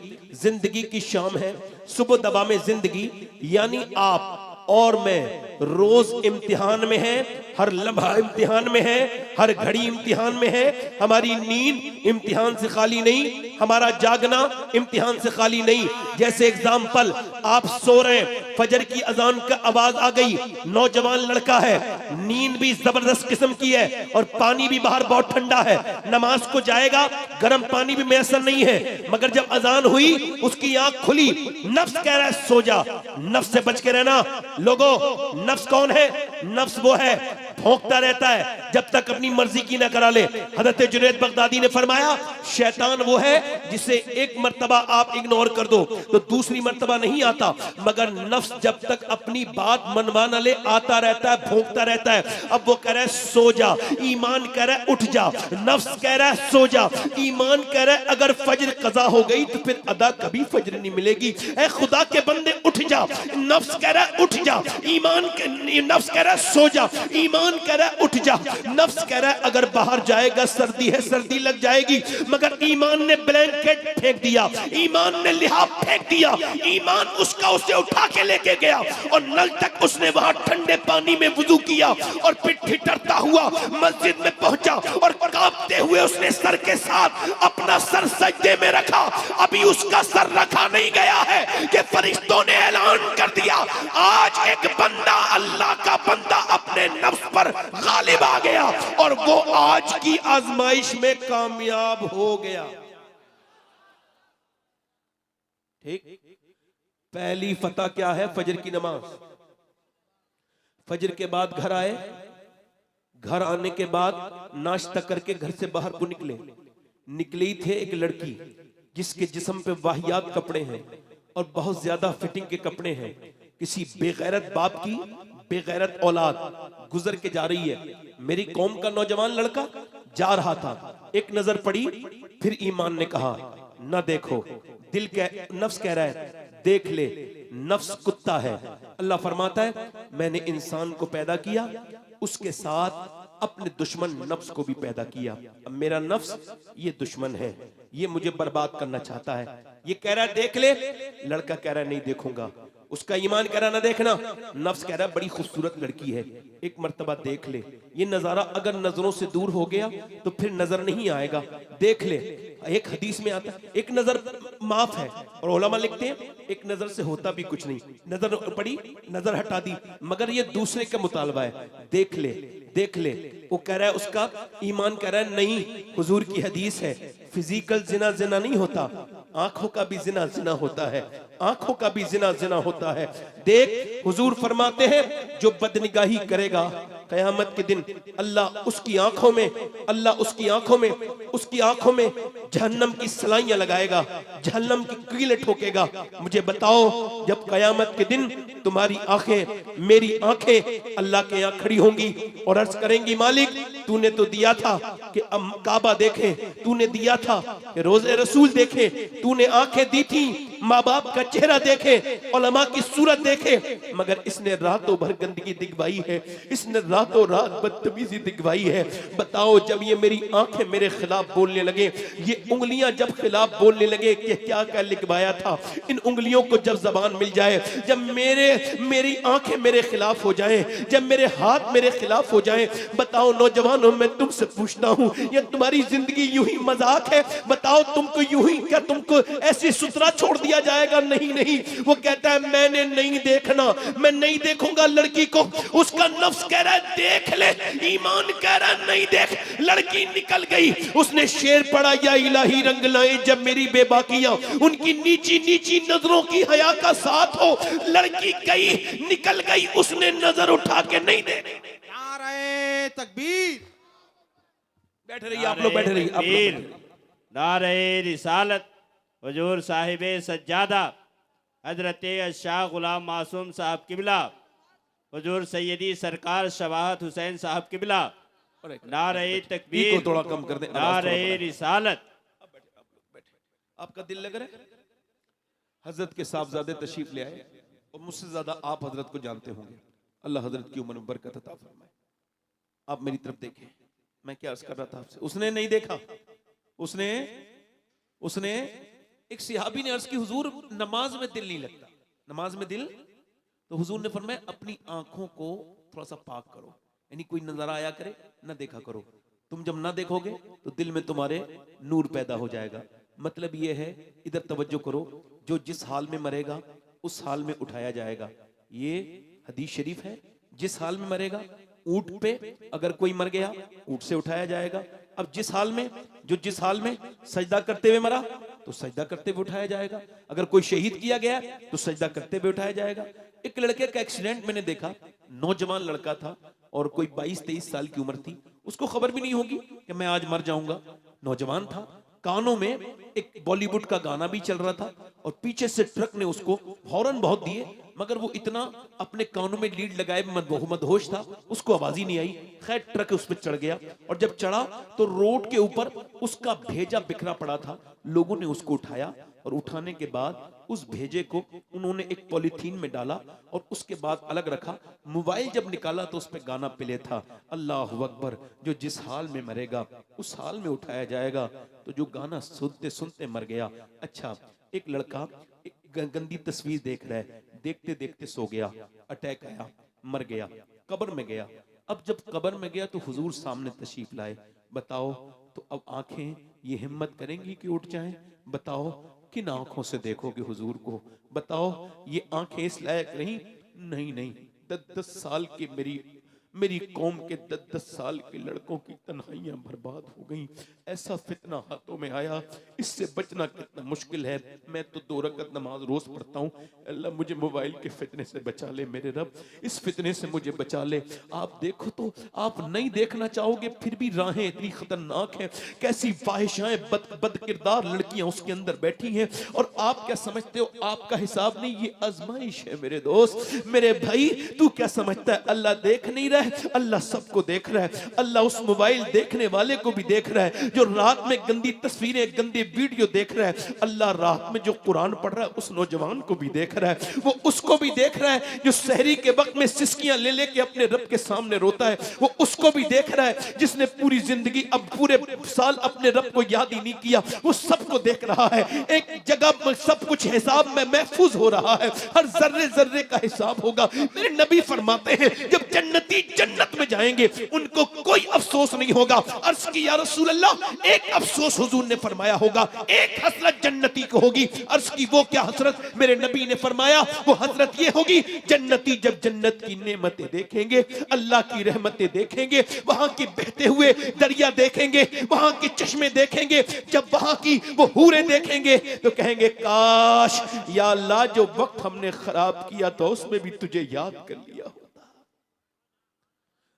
[SPEAKER 1] जिंदगी की शाम है सुबह दबा में जिंदगी, यानी आप और मैं रोज इम्तिहान में है, हर लम्हा इम्तिहान में है, हर घड़ी इम्तिहान में है। हमारी नींद इम्तिहान से खाली नहीं, हमारा जागना इम्तिहान से खाली नहीं। जैसे एग्जाम्पल, आप सो रहे हैं, फजर की अजान का आवाज आ गई, नौजवान लड़का है, नींद भी जबरदस्त किस्म की है और पानी भी बाहर बहुत ठंडा है, नमाज को जाएगा, गर्म पानी भी मैसर नहीं है, मगर जब अजान हुई उसकी आंख खुली, नफ्स कह रहा है सो जा, नफ्स से बच के रहना। लोगों, नफ्स कौन है? नफ्स वो है भौंकता रहता है जब तक अपनी मर्जी की ना करा ले। हजरत जुनैद बगदादी ने फरमाया, शैतान वो है जिसे एक मर्तबा आप इग्नोर कर दो तो दूसरी मर्तबा नहीं आता, मगर नफ्स जब तक अपनी बात मनवा न ले आता रहता है, भौंकता रहता है। अब वो कह रहा है सो जा, ईमान कह रहा है उठ जा, नफ्स कह रहा है सो जा, ईमान कह रहा है अगर फजर कज़ा हो गई तो फिर अदा कभी फजर नहीं मिलेगी, ऐ खुदा के बंदे उठ जा। नफ्स कह रहा है उठ जा, नफ्स कह रहा है सो जा, ईमान ईमान कह रहा है उठ जा, नफ्स कह रहा है अगर बाहर जाएगा सर्दी है, सर्दी लग जाएगी, मगर ईमान ने ब्लैंकेट फेंक दिया, ईमान ने लिहाफ फेंक दिया, ईमान उसका उसे उठा के लेके गया और नल तक उसने वहां ठंडे पानी में वुजू किया और फिर ठिठुरता हुआ मस्जिद में पहुंचा और कांपते हुए उसने सर के साथ अपना सर सजदे में रखा। अभी उसका सर रखा नहीं गया है कि फरिश्तों ने ऐलान कर दिया आज एक बंदा, अल्लाह का बंदा अपने नफ्स पर गालिब आ गया और वो आज की आजमाइश में कामयाब हो गया। ठीक, पहली फतह क्या है? फजर की नमाज। फजर के बाद घर आए, घर आने के बाद नाश्ता करके घर से बाहर को निकले ही थे एक लड़की जिसके जिस्म पे वाहियात कपड़े हैं और बहुत ज्यादा फिटिंग के कपड़े हैं। किसी बेगैरत बाप की बेगैरत औलाद गुजर के जा रही है। मेरी कौम का नौजवान लड़का जा रहा था, एक नजर पड़ी, फिर ईमान ने कहा ना देखो, दिल नफ्स कह रहा है देख ले, नफ्स कुत्ता है। अल्लाह फरमाता है मैंने इंसान को पैदा किया, उसके साथ अपने दुश्मन नफ्स को भी पैदा किया। अब मेरा नफ्स ये दुश्मन है, ये मुझे बर्बाद करना चाहता है। ये कह रहा है देख ले, लड़का कह रहा है नहीं देखूंगा। उसका ईमान कह रहा ना देखना, नफ्स कह रहा है बड़ी खूबसूरत लड़की है, एक मर्तबा देख ले। ये नजारा अगर नजरों से दूर हो गया तो फिर नजर नहीं आएगा, देख ले। एक हदीस में आता है एक नजर माफ है, और उलमा लिखते हैं एक नजर से होता भी कुछ नहीं। नजर पड़ी, नजर हटा दी, मगर ये दूसरे का मुतालबा है, देख ले देख ले। वो कह रहा है, उसका ईमान कह रहा है नहीं, हुजूर की हदीस है फिजिकल जिना जिना नहीं होता, आंखों का भी जिना जिना होता है, आंखों का भी जिना जिना होता है। देख, हुजूर फरमाते हैं जो बदनिगाही करेगा कयामत के दिन अल्लाह उसकी आंखों में, अल्लाह उसकी आंखों में, उसकी आंखों में जहन्नम की सलाइयां लगाएगा, जहन्नम की कीलें ठोकेगा। मुझे बताओ जब कयामत के दिन तुम्हारी आंखें, मेरी आंखें अल्लाह के यहाँ खड़ी होंगी और अर्ज करेंगी मालिक तूने तो दिया था कि हम काबा देखें, तूने दिया था कि रोज़े रसूल देखें, तूने आंखें दी थी माँ बाप का चेहरा देखे, उलमा की सूरत देखे, मगर इसने रातों भर गंदगी दिखवाई है, इसने रातों रात बदतमीजी दिखवाई है। बताओ जब ये मेरी आंखें मेरे खिलाफ बोलने लगे, ये उंगलियां जब खिलाफ बोलने लगे कि क्या क्या लिखवाया था, इन उंगलियों को जब जबान मिल जाए, जब मेरी आंखें मेरे खिलाफ हो जाएं, जब मेरे हाथ मेरे खिलाफ हो जाएं, बताओ नौजवानों मैं तुमसे पूछता हूं ये तुम्हारी जिंदगी यूं ही मजाक है? बताओ तुमको यूं ही, क्या तुमको ऐसे सुतरा छोड़ दिया जाएगा? नहीं नहीं, वो कहता है मैंने नहीं देखना, मैं नहीं देखूंगा लड़की को। उसका नफ्स कह रहा है देख ले, ईमान कह रहा है नहीं देख। लड़की निकल गई, उसने शेर पढ़ा या इलाही रंग लाए जब मेरी बेबाकियां उनकी नीची नीची नजरों की हया का साथ हो। लड़की गई, निकल गई, उसने नजर उठा के नहीं दे।
[SPEAKER 3] नारे तकबीर,
[SPEAKER 1] बैठे रहिए आप लोग, बैठे रहिए।
[SPEAKER 4] नारे रिसालत हुजूर साहिबे सज्जादा हजरत शाह गुलाम मासूम साहब किबला, हुजूर सैयदी सरकार शवाहत हुसैन साहब किबला, नारे तकबीर,
[SPEAKER 1] थोड़ा कम कर दे,
[SPEAKER 4] नारे रिसालत।
[SPEAKER 1] आपका दिल लग रहा है? हजरत के साहबजादे तशरीफ ले आए और मुझसे ज्यादा आप हजरत को जानते होंगे। अल्लाह हजरत की उम्र में बरकत अता फरमाए। आप मेरी तरफ देखें, मैं क्या अर्ज कर रहा था आपसे, उसने नहीं देखा। उसने एक सिहाबी ने अर्ज की हुजूर नमाज में दिल नहीं लगता, नमाज में दिल, तो हुजूर ने फरमाया अपनी आंखों को थोड़ा सा पाक करो, यानी कोई नजर आया करे ना देखा करो। तुम जब ना देखोगे तो दिल में तुम्हारे नूर पैदा हो जाएगा। मतलब ये है, इधर तवज्जो करो, जो जिस हाल में मरेगा उस हाल में उठाया जाएगा। ये हदीस शरीफ है, जिस हाल में मरेगा, ऊंट पे अगर कोई मर गया ऊंट से उठाया जाएगा। अब जिस हाल में सजदा करते हुए मरा तो सजदा करते हुए उठाया जाएगा। अगर कोई शहीद किया गया तो सजदा करते हुए उठाया जाएगा। एक लड़के का एक्सीडेंट मैंने देखा, नौजवान लड़का था और कोई 22-23 साल की उम्र थी, उसको खबर भी नहीं होगी कि मैं आज मर जाऊंगा। नौजवान था, कानों में एक बॉलीवुड का गाना भी चल रहा था और पीछे से ट्रक ने उसको हॉर्न बहुत दिए, मगर वो इतना अपने कानों में लीड लगाए मदहोश था, उसको आवाज ही नहीं आई। खैर ट्रक उस पर चढ़ गया और जब चढ़ा तो रोड के ऊपर उसका भेजा बिखरा पड़ा था। लोगों ने उसको उठाया और उठाने के बाद
[SPEAKER 2] उस भेजे को उन्होंने एक पॉलिथीन में डाला और उसके बाद अलग रखा। मोबाइल जब निकाला तो उस पे गाना प्ले था, अल्लाह अकबर, जो जिस हाल में मरेगा उस हाल में उठाया जाएगा। तो जो गाना सुनते सुनते मर गया। अच्छा, एक लड़का एक गंदी तस्वीर देख रहा है, देखते देखते सो गया, अटैक आया, मर गया, कब्र में गया। अब जब कब्र में गया तो हुजूर सामने तशरीफ लाए। बताओ तो अब आंखें ये हिम्मत करेंगी कि उठ जाएं? बताओ किन आंखों से देखोगे हुजूर को? बताओ ये आंखें इस लायक रही? नहीं नहीं, 10-10 साल की मेरी कौम के 10-10 साल के लड़कों की तन्हाइयां बर्बाद हो गई। ऐसा फितना हाथों में आया, इससे बचना कितना मुश्किल है। मैं तो 2 रकअत नमाज रोज पढ़ता हूँ। अल्लाह मुझे मोबाइल के फितने से बचा ले, मेरे रब इस फितने से मुझे बचा ले। आप देखो तो आप नहीं देखना चाहोगे, फिर भी राहें इतनी खतरनाक हैं, कैसी फाहिशाएं बद किरदार लड़कियां उसके अंदर बैठी हैं। और आप क्या समझते हो आपका हिसाब नहीं, ये आजमाइश है मेरे दोस्त, मेरे भाई। तू क्या समझता है अल्लाह देख नहीं रहा है? अल्लाह सबको देख रहा है। अल्लाह उस मोबाइल देखने वाले को भी देख रहा है जो रात में गंदी तस्वीरें, गंदे वीडियो देख रहा है। अल्लाह रात में जो कुरान पढ़ रहा है उस नौजवान को भी देख रहा है, वो उसको भी देख रहा है। जो सहरी के वक्त में सिसकियां ले लेके अपने रब के सामने रोता है, वो उसको भी देख रहा है। जिसने पूरी जिंदगी, अब पूरे साल अपने रब को याद ही नहीं किया, वो सबको देख रहा है। एक जगह सब कुछ हिसाब में महफूज हो रहा है, हर जर्रे जर्रे का हिसाब होगा। मेरे नबी फरमाते हैं जब जन्नती जन्नत में जाएंगे उनको कोई अफसोस नहीं होगा। अर्ज की या रसूल अल्लाह, एक अफसोस हुजूर ने फरमाया होगा, एक हसरत जन्नती को होगी। अर्ज की वो क्या हसरत? मेरे नबी ने फरमाया वो हसरत ये होगी, जन्नती जब जन्नत की नेमतें देखेंगे, अल्लाह की रहमतें देखेंगे, वहां के बहते हुए दरिया देखेंगे, वहां के चश्मे देखेंगे, जब वहां की वो हूरें देखेंगे तो कहेंगे काश या अल्लाह जो वक्त हमने खराब किया था उसमें भी तुझे याद कर लिया होता।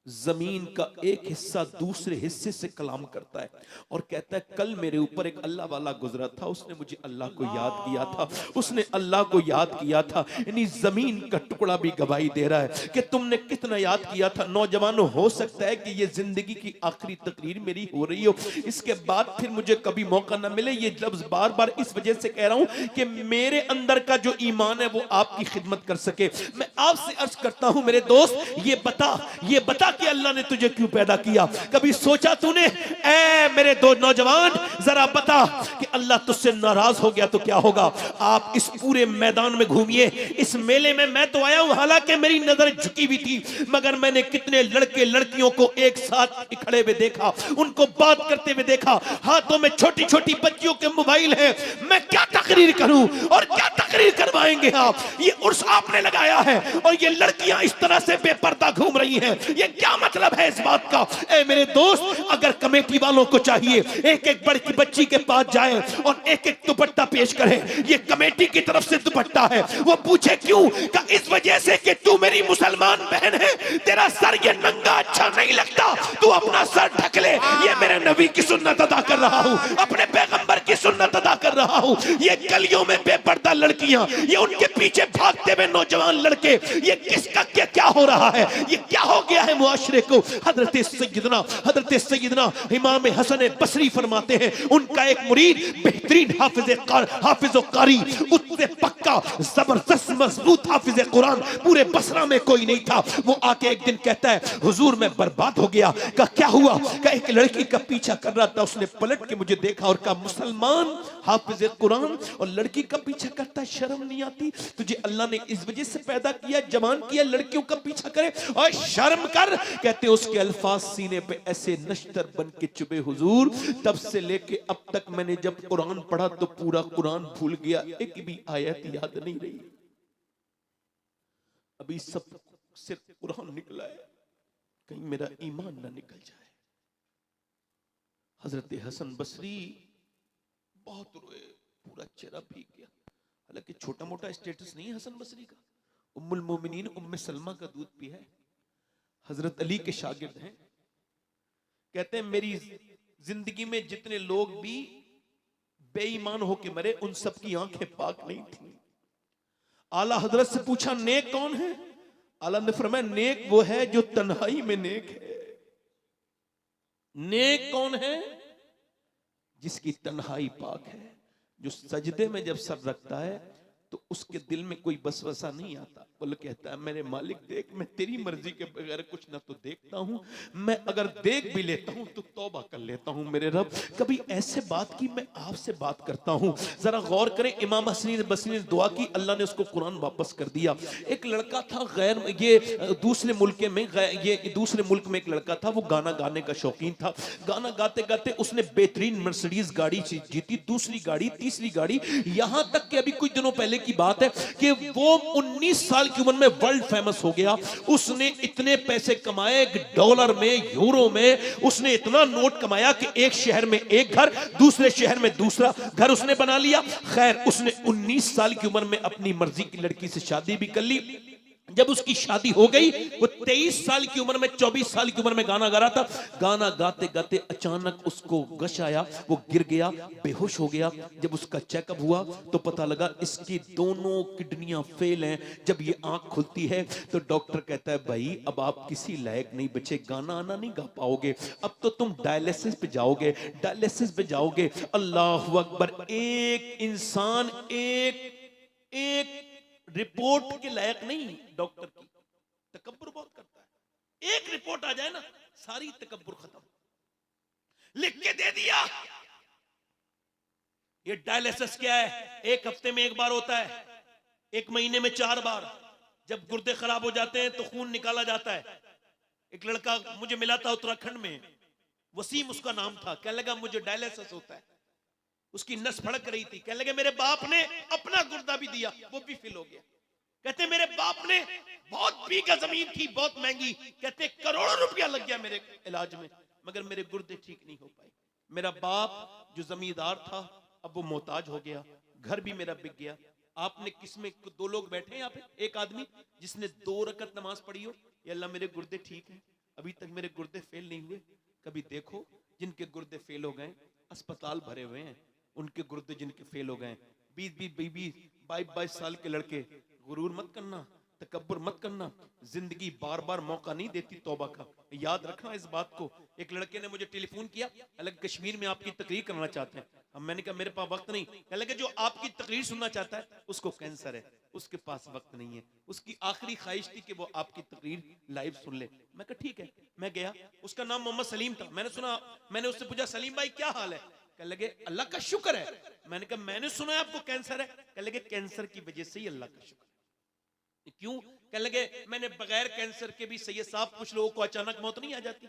[SPEAKER 2] जमीन का एक हिस्सा दूसरे हिस्से से कलाम करता है और कहता है कल मेरे ऊपर एक अल्लाह वाला गुजरा था, उसने मुझे अल्लाह को याद किया था, उसने अल्लाह को याद किया था। यानी जमीन का टुकड़ा भी गवाही दे रहा है कि तुमने कितना याद किया था। नौजवानों, हो सकता है कि ये जिंदगी की आखिरी तकरीर मेरी हो रही हो, इसके बाद फिर मुझे कभी मौका ना मिले। ये लफ्ज बार बार इस वजह से कह रहा हूं कि मेरे अंदर का जो ईमान है वो आपकी खिदमत कर सके। मैं आपसे अर्ज करता हूं मेरे दोस्त, ये बता कि अल्लाह ने तुझे क्यों पैदा किया? कभी सोचा तूने? ऐ मेरे दो नौजवान, जरा बता कि अल्लाह तुझसे नाराज हो गया तो क्या होगा? आप इस पूरे मैदान में घूमिए, इस मेले में मैं तो आया हूं, हालांकि मेरी नजर झुकी हुई थी, मगर मैंने कितने लड़के लड़कियों को एक साथ खड़े हुए देखा, उनको बात करते हुए देखा, हाथों में छोटी छोटी बच्चियों के मोबाइल हैं। मैं क्या तकरीर करूं और क्या तकरीर करवाएंगे आप? ये उर्स आपने लगाया है और ये लड़कियां इस तरह से बेपर्दा घूम रही हैं, ये क्या मतलब है इस बात का? ए मेरे दोस्त, अगर कमेटी वालों को चाहिए एक एक बड़ी बच्ची के पास जाए और एक एक दुपट्टा पेश करे, ये कमेटी की तरफ से दुपट्टा है, वो पूछे क्यों? का इस वजह से कि तू मेरी मुसलमान बहन है, तेरा सर ये नंगा अच्छा नहीं लगता, तू अपना सर ढक ले। ये मेरे नबी की सुन्नत अदा कर रहा हूं, अपने पैगंबर की सुन्नत अदा कर रहा हूं। ये गलियों में बेपर्दा लड़कियां, ये उनके पीछे भागते हुए नौजवान लड़के, ये किसका क्या हो रहा है? ये क्या हो गया है मुआशरे को? हजरत सैयदना इमाम हसन बसरी फरमाते हैं, उनका एक मुरीद बेहतरीन हाफिज कारी, उससे पक्का जबरदस्त मजबूत हाफिज कुरान पूरे बसरा में कोई नहीं था। वो आके एक दिन कहता है हुजूर मैं बर्बाद हो गया। का क्या हुआ? का एक लड़की का पीछा कर रहा था, उसने पलट के मुझे देखा और कहा मुसलमान हाफिज कुरान और लड़की का पीछा करता है, शर्म नहीं आती तुझे? अल्लाह ने इस वजह से पैदा किया, जवान किया, लड़कियों का पीछा करे और शर्म कर। कहते उसके अल्फाज सीने पे ऐसे नश्तर बन के चुभे हुजूर, तब से लेके अब तक मैंने जब कुरान पढ़ा तो पूरा कुरान भूल गया, एक भी आयत याद नहीं रही। अभी सब सिर्फ कुरान निकला है, कहीं मेरा ईमान ना निकल जाए। हजरत हसन बसरी बहुत रोए, पूरा चेहरा भीग गया। हालांकि छोटा मोटा स्टेटस नहीं है हसन बसरी का, उम्मुल मोमिनीन उम्मे सलमा का दूध पिया है, हजरत अली के शागिर्द हैं। कहते हैं मेरी जिंदगी में जितने लोग भी बेईमान होके मरे उन सब की आंखें पाक नहीं थी। आला हजरत से पूछा नेक कौन है? आला ने फरमाया नेक वो है जो तन्हाई में नेक है। नेक कौन है? जिसकी तन्हाई पाक है, जो सजदे में जब सर रखता है तो उसके दिल में कोई वसवसा नहीं आता। बोले कहता है मेरे मालिक देख, मैं तेरी मर्जी के बगैर कुछ ना तो देखता हूं, मैं अगर देख भी लेता हूं तो तौबा कर लेता हूं मेरे रब, कभी ऐसे बात की मैं आपसे बात करता हूं। जरा गौर करें, इमाम हसन बसरी ने दुआ की, अल्लाह ने उसको कुरान वापस कर दिया। एक लड़का था गैर, ये दूसरे मुल्क में, ये दूसरे मुल्क में एक लड़का था, वो गाना गाने का शौकीन था। गाना गाते गाते उसने बेहतरीन मर्सिडीज गाड़ी जीती, दूसरी गाड़ी, तीसरी गाड़ी, यहां तक कि अभी कुछ दिनों पहले की बात है कि वो 19 साल की उम्र में वर्ल्ड फेमस हो गया। उसने इतने पैसे कमाए, डॉलर में, यूरो में, उसने इतना नोट कमाया कि एक शहर में एक घर, दूसरे शहर में दूसरा घर उसने बना लिया। खैर, उसने 19 साल की उम्र में अपनी मर्जी की लड़की से शादी भी कर ली। जब उसकी शादी हो गई, वो 23 साल की उम्र में, 24 साल की उम्र में गाना गा रहा था। गाना गाते गाते अचानक उसको गश आया, वो गिर गया, बेहोश हो गया। जब उसका चेकअप हुआ तो पता लगा इसकी दोनों किडनियां फेल हैं। जब ये आंख खुलती है तो डॉक्टर कहता है भाई अब आप किसी लायक नहीं बचे, गाना आना नहीं गा पाओगे, अब तो तुम डायलिसिस पे जाओगे, डायलिसिस पे जाओगे। अल्लाहु अकबर, एक इंसान एक रिपोर्ट के लायक नहीं डॉक्टर की, तकब्बुर बहुत करता है। एक रिपोर्ट आ जाए ना, सारी तकब्बुर खत्म। लिख के दे दिया, ये डायलिसिस क्या है, 1 हफ्ते में 1 बार होता है, 1 महीने में 4 बार। जब गुर्दे खराब हो जाते हैं तो खून निकाला जाता है। एक लड़का मुझे मिला था उत्तराखंड में, वसीम उसका नाम था, कहने लगा मुझे डायलिसिस होता है। उसकी नस फड़क रही थी, कहने लगे मेरे बाप ने अपना गुर्दा भी दिया, वो भी फिल हो गया। कहते मेरे बाप ने, बहुत बीघा जमीन थी, बहुत महंगी, कहते करोड़ों रुपया लग गया मेरे इलाज में, मगर मेरे गुर्दे ठीक नहीं हो पाए। मेरा बाप जो जमींदार था अब वो मोहताज हो गया, घर भी मेरा बिक गया। आपने किसमें 2 लोग बैठे यहाँ पे, एक आदमी जिसने 2 रकत नमाज पढ़ी हो, या अल्लाह मेरे गुर्दे ठीक हैं, अभी तक मेरे गुर्दे फेल नहीं हुए। कभी देखो जिनके गुर्दे फेल हो गए, अस्पताल भरे हुए हैं, उनके गुर्दे जिनके फेल हो गए, 20-22 साल के लड़के। गुरूर मत करना, तकब्बुर मत करना, जिंदगी बार बार मौका नहीं देती तौबा का, याद रखना इस बात को। एक लड़के ने मुझे टेलीफोन किया, अलग कश्मीर में आपकी तकरीर करना चाहते हैं। अब मैंने कहा मेरे पास वक्त नहीं। कहने जो आपकी तकरीर सुनना चाहता है उसको कैंसर है, उसके पास वक्त नहीं है, उसकी आखिरी ख्वाहिश थी कि वो आपकी तकरीर लाइव सुन ले। मैं कहा ठीक है। मैं गया, उसका नाम मोहम्मद सलीम था। मैंने उससे पूछा सलीम भाई क्या हाल है? कहने लगे अल्लाह का शुक्र है। मैंने कहा मैंने सुना है आपको कैंसर है। कहने लगे कैंसर की वजह से ही अल्लाह का शुक्र। क्यों? कहने लगे मैंने बगैर कैंसर के भी सैयद साहब कुछ लोगों को अचानक मौत नहीं आ जाती,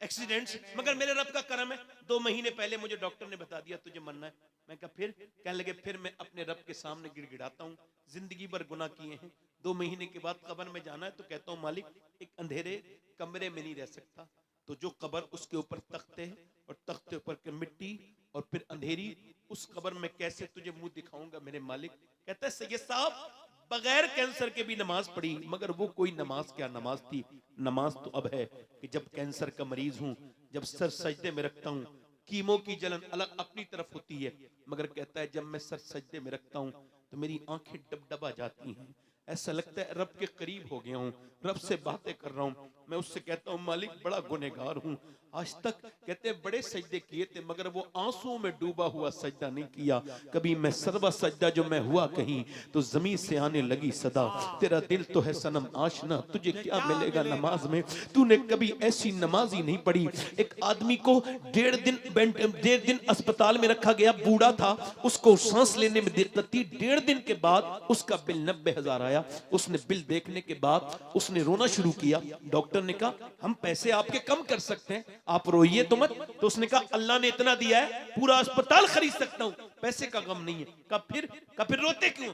[SPEAKER 2] एक्सीडेंट्स, मगर मेरे रब का करम है 2 महीने पहले मुझे डॉक्टर ने बता दिया तुझे मरना है। मैं कहा फिर? कहने लगे फिर मैं अपने रब के सामने गिड़गिड़ाता हूँ, जिंदगी भर गुनाह किए हैं, 2 महीने के बाद कब्र में जाना है तो कहता हूँ मालिक एक अंधेरे कमरे में नहीं रह सकता, तो जो कब्र उसके ऊपर तख्ते है और तख्ते ऊपर के मिट्टी और फिर अंधेरी, उस कब्र में कैसे तुझे मुंह दिखाऊंगा मेरे मालिक। कहता है सैयद साहब बगैर कैंसर के भी नमाज पढ़ी, मगर वो कोई नमाज क्या नमाज थी। नमाज तो अब है कि जब कैंसर का मरीज हूं, जब सर सजदे में रखता हूं, कीमो की जलन अलग अपनी तरफ होती है, मगर कहता है जब मैं सर सजदे में रखता हूं तो मेरी आंखें डबडबा जाती हैं, ऐसा लगता है रब के करीब हो गया हूं, रब से बातें कर रहा हूं। मैं उससे कहता हूं मालिक बड़ा गुनहगार हूं, आज तक कहते हैं बड़े सजदे किए थे मगर वो आंसुओं में डूबा हुआ सजदा नहीं किया। कभी मैं सर्वा सजदा जो मैं हुआ कहीं तो जमीन से आने लगी सदा, तेरा दिल तो है सनम आशना तुझे क्या मिलेगा नमाज में, तूने कभी ऐसी नमाज ही नहीं पढ़ी। एक आदमी को 1.5 दिन अस्पताल में रखा गया, बूढ़ा था, उसको सांस लेने में दिक्कत थी। 1.5 दिन के बाद उसका बिल 90,000 आया। उसने बिल देखने के बाद उसने रोना शुरू किया। डॉक्टर ने कहा हम पैसे आपके कम कर सकते हैं, आप रोइए तो मत। तो उसने कहा अल्लाह ने इतना दिया है पूरा अस्पताल खरीद सकता हूं, पैसे का गम नहीं है। कहा फिर रोते क्यों?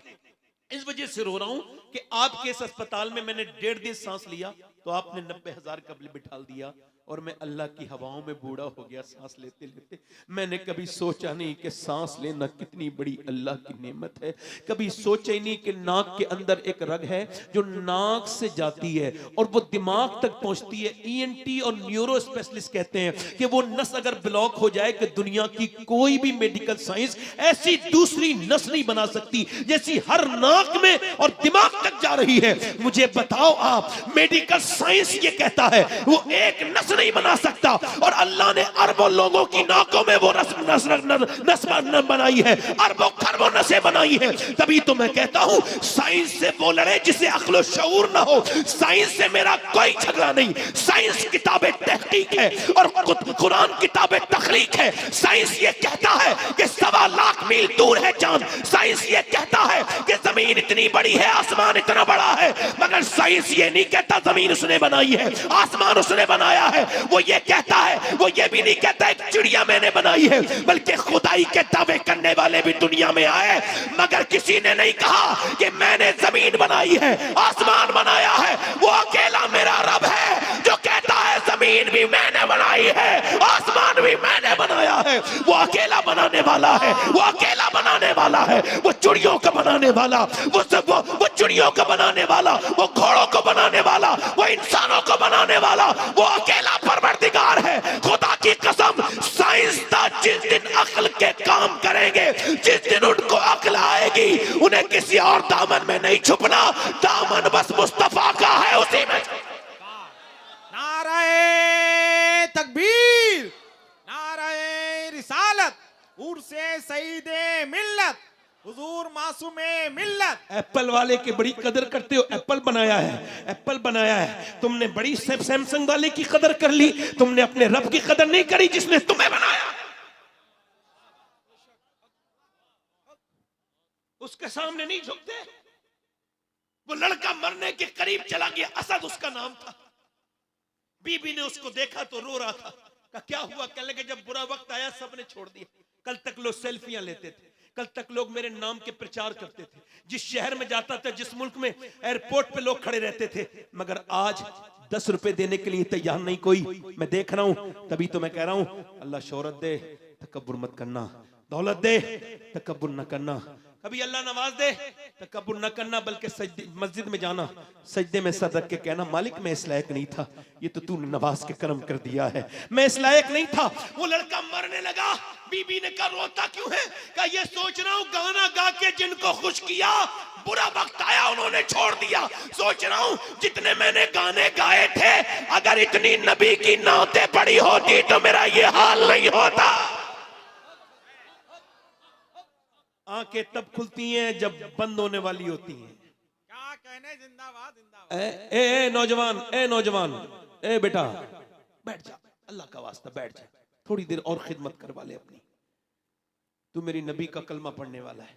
[SPEAKER 2] इस वजह से रो रहा हूं कि आपके इस अस्पताल में मैंने 1.5 दिन सांस लिया तो आपने 90,000 का बिल बिठा दिया और मैं अल्लाह की हवाओं में बूढ़ा हो गया सांस लेते लेते। मैंने कभी सोचा नहीं कि सांस लेना कितनी बड़ी अल्लाह की नेमत है। कभी सोचा ही नहीं कि नाक के अंदर एक रग है जो नाक से जाती है और वो दिमाग तक पहुंचती है। ENT और न्यूरो स्पेशलिस्ट कहते हैं कि वो नस अगर ब्लॉक हो जाए कि दुनिया की कोई भी मेडिकल साइंस ऐसी दूसरी नस नहीं बना सकती जैसी हर नाक में और दिमाग तक जा रही है। मुझे बताओ आप, मेडिकल साइंस ये कहता है वो एक नस
[SPEAKER 1] नहीं बना सकता। और अल्लाह ने अरबों लोगों की नाकों में वो नस बनाई है, अरबों खरबों नसें बनाई है। तभी तो मैं कहता हूं साइंस से वो लड़े जिसे अक्ल शऊर ना हो। साइंस से मेरा कोई झगड़ा नहीं। साइंस किताबें तहकीक है और कुरान किताबें तखलीक है। साइंस ये कहता है कि 1.25 लाख मील दूर है चांद। साइंस ये कहता है कि जमीन इतनी बड़ी है, आसमान इतना बड़ा है। मगर साइंस ये नहीं कहता जमीन उसने बनाई है, आसमान उसने बनाया है। वो ये कहता है, वो ये भी नहीं कहता एक चिड़िया मैंने बनाई है, बल्कि खुदाई के दावे करने वाले भी दुनिया में आए, मगर किसी ने नहीं कहा कि मैंने जमीन बनाई है, आसमान बनाया है। वो अकेला मेरा रब है जो कहता है जमीन भी मैंने बनाई है, आसमान भी मैंने बनाया है। वो अकेला बनाने वाला है, वो अकेला बनाने वाला है। वो चिड़ियों को बनाने वाला, वो चिड़ियों को बनाने वाला, वो घोड़ों को बनाने वाला, वो इंसानों को बनाने वाला, वो अकेला परवरदिगार है। खुदा की कसम, साइंसदान जिस दिन अक्ल के काम करेंगे, जिस दिन उनको अक्ल आएगी, उन्हें किसी और दामन में नहीं छुपना। दामन बस मुस्तफा का है, उसी में।
[SPEAKER 3] नाराए तकबीर, नाराए रिसालत, उर्से सईदे मिल्लत, हुजूर मासूमे मिल्लत।
[SPEAKER 1] एप्पल वाले की बड़ी कदर करते हो, एप्पल बनाया है, एप्पल बनाया है। तुमने बड़ी सैमसंग वाले की कदर कर ली, तुमने अपने रब की कदर नहीं करी जिसने तुम्हें बनाया। उसके सामने नहीं झुकते। वो लड़का मरने के करीब चला गया, असद उसका नाम था। बीबी ने उसको देखा तो रो रहा था। क्या हुआ? कहने लगे जब बुरा वक्त आया सबने छोड़ दिया। कल तक लोग सेल्फियां लेते थे, कल तक लोग मेरे नाम के प्रचार करते थे, जिस शहर में जाता था, जिस मुल्क में एयरपोर्ट पे लोग खड़े रहते थे, मगर आज 10 रुपए देने के लिए तैयार नहीं कोई। मैं देख रहा हूं, तभी तो मैं कह रहा हूं अल्लाह शोहरत दे, तकब्बुर मत करना, दौलत दे, तकब्बुर न करना, कभी अल्लाह नवाज दे, तकब्बुर न करना, बल्कि मस्जिद में जाना, सजदे में सर रख के कहना मालिक मैं इस लायक नहीं था, ये तो तूने नवाज के करम कर दिया है, मैं इस लायक नहीं था। वो लड़का मरने लगा, बीबी ने कहा रोता क्यों है? कहा ये सोच रहा हूं गाना गा के जिनको खुश किया, बुरा वक्त आया उन्होंने छोड़ दिया। सोच रहा हूं जितने मैंने गाने गाए थे, अगर इतनी नबी की नाते पड़ी होती तो मेरा ये हाल नहीं होता। आंखें तब खुलती हैं जब बंद होने वाली होती हैं।
[SPEAKER 3] क्या कहने, जिंदाबाद जिंदाबाद।
[SPEAKER 1] ए नौजवान, ए नौजवान, ए बेटा बैठ जा, अल्लाह का वास्ता बैठ जा, थोड़ी देर और खिदमत करवा ले अपनी। तू मेरी नबी का कलमा पढ़ने वाला है।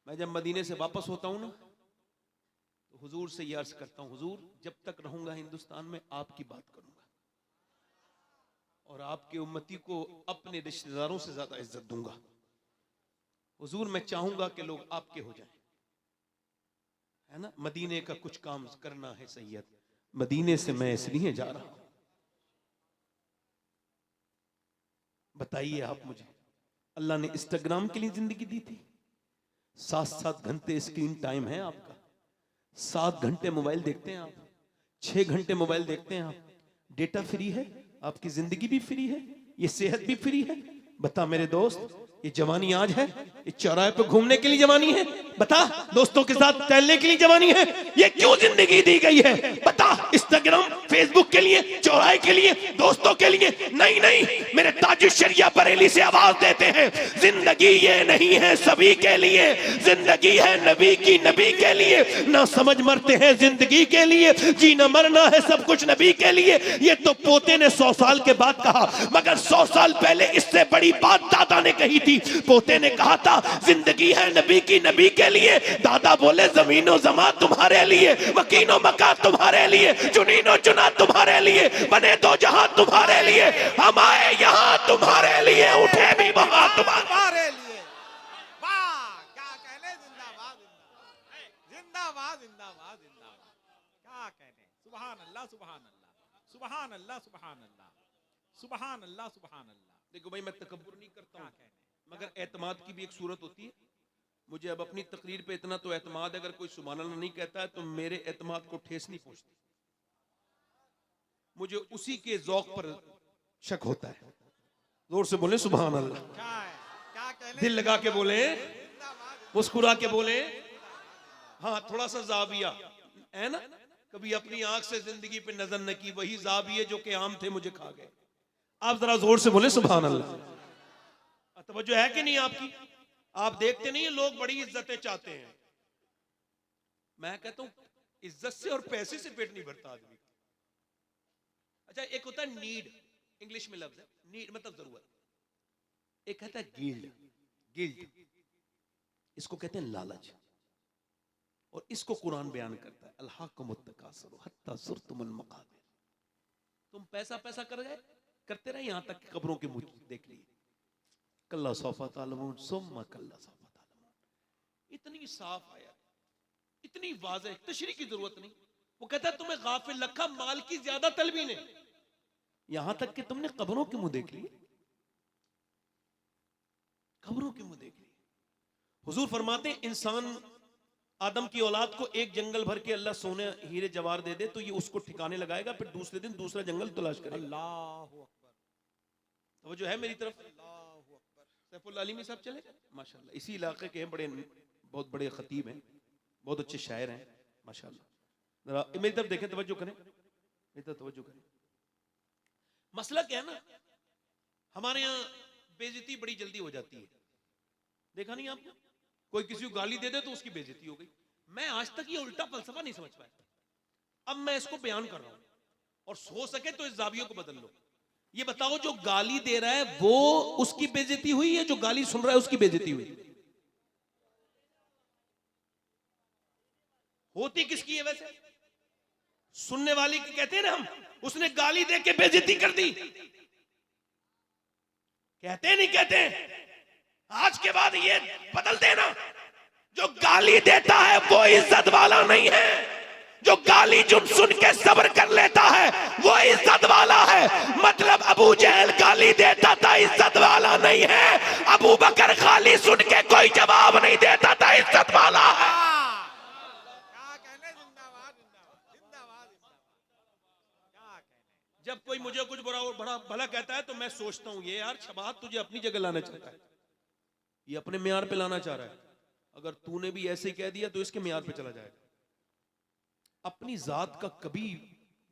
[SPEAKER 1] मैं जब मदीने से वापस होता हूं ना, तो हुजूर से ये अर्ज करता हूं, हुजूर जब तक रहूंगा हिंदुस्तान में आपकी बात करूंगा और आपके उम्मती को अपने रिश्तेदारों से ज्यादा इज्जत दूंगा। हुजूर मैं चाहूंगा कि लोग आपके हो जाएं, है ना। मदीने का कुछ काम करना है सैयद, मदीने से मैं इसलिए जा रहा हूं। बताइए आप मुझे, अल्लाह ने इंस्टाग्राम के लिए जिंदगी दी थी, 7-7 घंटे स्क्रीन टाइम है आपका, 7 घंटे मोबाइल देखते हैं आप, 6 घंटे मोबाइल देखते हैं आप, डेटा फ्री है, आपकी जिंदगी भी फ्री है, ये सेहत भी फ्री है। बता मेरे दोस्त, ये जवानी आज है? ये चौराहे पे घूमने के लिए जवानी है? बता, दोस्तों के साथ टहलने के लिए जवानी है? ये क्यों जिंदगी दी गई है? बता, इंस्टाग्राम फेसबुक के लिए, चौराहे के लिए, दोस्तों के लिए? नहीं नहीं, मेरे ताजुल शरिया बरेली से आवाज देते हैं, जिंदगी ये नहीं है सभी के लिए, जिंदगी है नबी की, नबी के लिए। ना समझ मरते हैं जिंदगी के लिए, जीना मरना है सब कुछ नबी के लिए। ये तो पोते ने 100 साल के बाद कहा, मगर 100 साल पहले इससे बड़ी बात दादा ने कही थी। पोते ने कहा था जिंदगी है नबी की, नबी के लिए। दादा बोले जमीनो जमा तुम्हारे लिए, मकीनो मका तुम्हारे लिए, चुनीनो चुना तुम्हारे लिए, बने दो जहां तुम्हारे लिए, हम आए यहाँ तुम्हारे लिए, उठे भी वहां तुम्हारे
[SPEAKER 3] लिए। वाह, क्या कहने, जिंदाबाद जिंदाबाद जिंदाबाद जिंदाबाद। क्या कहने, सुभान अल्लाह सुभान अल्लाह सुभान अल्लाह सुभान अल्लाह सुभान अल्लाह सुभान अल्लाह।
[SPEAKER 1] देखो भाई, मैं तकब्बुर नहीं करता हूं, मगर एतमाद की भी एक सूरत होती है। मुझे अब अपनी तकरीर पे इतना तो एतमाद, अगर कोई सुभान अल्लाह नहीं कहता है तो मेरे एतमाद को ठेस नहीं पहुंचती, मुझे उसी के ज़ौक़ पर शक होता है। जोर से बोले सुभान अल्लाह,
[SPEAKER 3] क्या कहने,
[SPEAKER 1] दिल लगा के बोले, मुस्कुरा के बोले, हाँ थोड़ा सा जाविया है ना, कभी अपनी आंख से जिंदगी पे नजर न की, वही ज़ाविये जो के आम थे मुझे खा गए। आप जरा जोर से बोले सुभान अल्लाह। तवज्जो है कि नहीं आपकी? आप देखते नहीं लोग बड़ी इज्जतें चाहते हैं। मैं कहता हूं इज्जत से और पैसे से पेट नहीं भरता आदमी। अच्छा, एक होता है नीड, इंग्लिश में लफ्ज है नीड, मतलब जरूरत। एक कहता है गिल्ड, गिल्ड इसको कहते हैं लालच, और इसको कुरान बयान करता है अल्हाकुमुत्तकासुर हत्ता ज़ुरतुमुल मकाबिर। तुम पैसा पैसा करते रहे यहां तक कि कब्रों के मुंह देख लिए। कल्ला सौफा तालमून सुम्मा कल्ला सौफा तालमून। इतनी साफ आया, इतनी वाज़ेह, तशरीह की जरूरत नहीं। वो कहता है तुम्हें गाफिल रखा माल की ज्यादा तलबी ने, यहां तक कि तुमने कब्रों के मुंह देख लिए, कब्रों के मुंह देख लिए। हुजूर फरमाते हैं इंसान आदम की औलाद को एक जंगल भर के अल्लाह सोने हीरे जवाहर दे दे तो ये उसको ठिकाने लगाएगा, फिर दूसरे दिन दूसरा जंगल तलाश करेगा।
[SPEAKER 3] अल्लाहु अकबर।
[SPEAKER 1] तो वो जो है मेरी तरफ सैफुल आलिमी साहब चले माशाल्लाह, इसी इलाके के हैं, बड़े बहुत बड़े खतीब हैं, बहुत अच्छे शायर हैं माशाल्लाह। जरा मेरी तरफ देखें, तवज्जो करें, मेरी तरफ तवज्जो करें। मसला क्या है ना, हमारे यहाँ बेइज्जती बड़ी जल्दी हो जाती है। देखा नहीं आपने, कोई किसी को गाली दे दे तो उसकी बेइज्जती हो गई। मैं आज तक ये उल्टा फलसफा नहीं समझ पाया, अब मैं इसको बयान कर रहा हूं, और हो सके तो इस जावियों को बदल लो। ये बताओ जो गाली दे रहा है वो उसकी बेइज्जती हुई है, जो गाली सुन रहा है उसकी बेइज्जती हुई? होती किसकी है वैसे? सुनने वाली की कहते हैं ना हम, उसने गाली दे के बेइज्जती कर दी, कहते नहीं कहते? आज के बाद ये बदल देना, जो गाली देता है वो इज्जत वाला नहीं है, जो गाली सुन के सब्र कर लेता है वो इज्जत वाला है। मतलब अबू जहल गाली देता था, इज्जत वाला नहीं है। अबू बकर गाली सुन के कोई जवाब नहीं देता था, इज्जत वाला है।
[SPEAKER 3] क्या कहने, जिंदाबाद जिंदाबाद जिंदाबाद जिंदाबाद। क्या कहने,
[SPEAKER 1] जब कोई मुझे कुछ बड़ा भला कहता है तो मैं सोचता हूं ये यार शबात तुझे अपनी जगह लाना चाहता है, ये अपने म्यार पे लाना चाह रहा है। अगर तूने भी ऐसे कह दिया तो इसके म्यार पे चला जाएगा। अपनी जात का कभी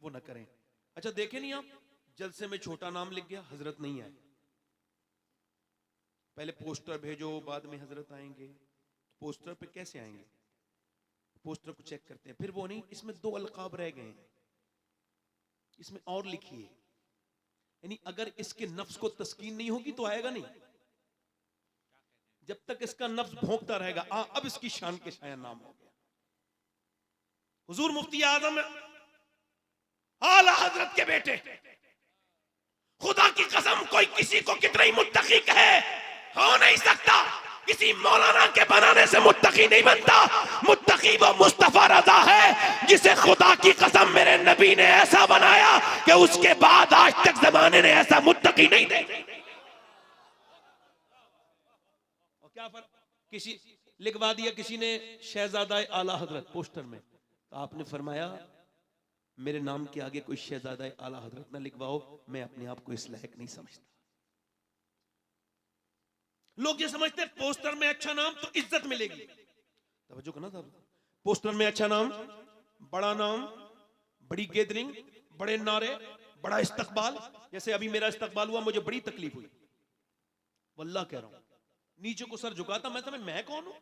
[SPEAKER 1] वो ना करें। अच्छा देखे नहीं आप, जलसे में छोटा नाम लिख गया, हजरत नहीं आए, पहले पोस्टर भेजो बाद में हजरत आएंगे। पोस्टर पे कैसे आएंगे? पोस्टर को चेक करते हैं, फिर वो नहीं, इसमें 2 अलकाब रह गए हैं, इसमें और लिखिए। यानी अगर इसके नफ्स को तस्कीन नहीं होगी तो आएगा नहीं। जब तक इसका नफ्स भोंकता रहेगा, अब इसकी शान के शाया नाम हो गया। हुजूर मुफ्ती आजम आला हजरत के बेटे, खुदा की कसम कोई किसी को कितना ही मुत्तकी कहे, हो नहीं सकता। किसी मौलाना के बनाने से मुत्तकी नहीं बनता। मुत्तकी वो मुस्तफा रजा है जिसे खुदा की कसम मेरे नबी ने ऐसा बनाया कि उसके बाद आज तक जमाने ने ऐसा मुत्तकी नहीं देखा। क्या फर्क, किसी लिखवा दिया किसी ने शहजादा आला हजरत पोस्टर में, तो आपने फरमाया मेरे नाम के आगे कोई शहजादा आला हजरत ना लिखवाओ, मैं अपने आप को इस लायक नहीं समझता। लोग ये समझते हैं पोस्टर में अच्छा नाम तो इज्जत मिलेगी। तवज्जो करना था, पोस्टर में अच्छा नाम, बड़ा नाम, बड़ी गैदरिंग, बड़े नारे, बड़ा इस्तकबाल। जैसे अभी मेरा इस्तकबाल हुआ, मुझे बड़ी तकलीफ हुई, वल्लाह कह रहा हूं, नीचे को सर झुकाता, मैं समझ मैं कौन हूं,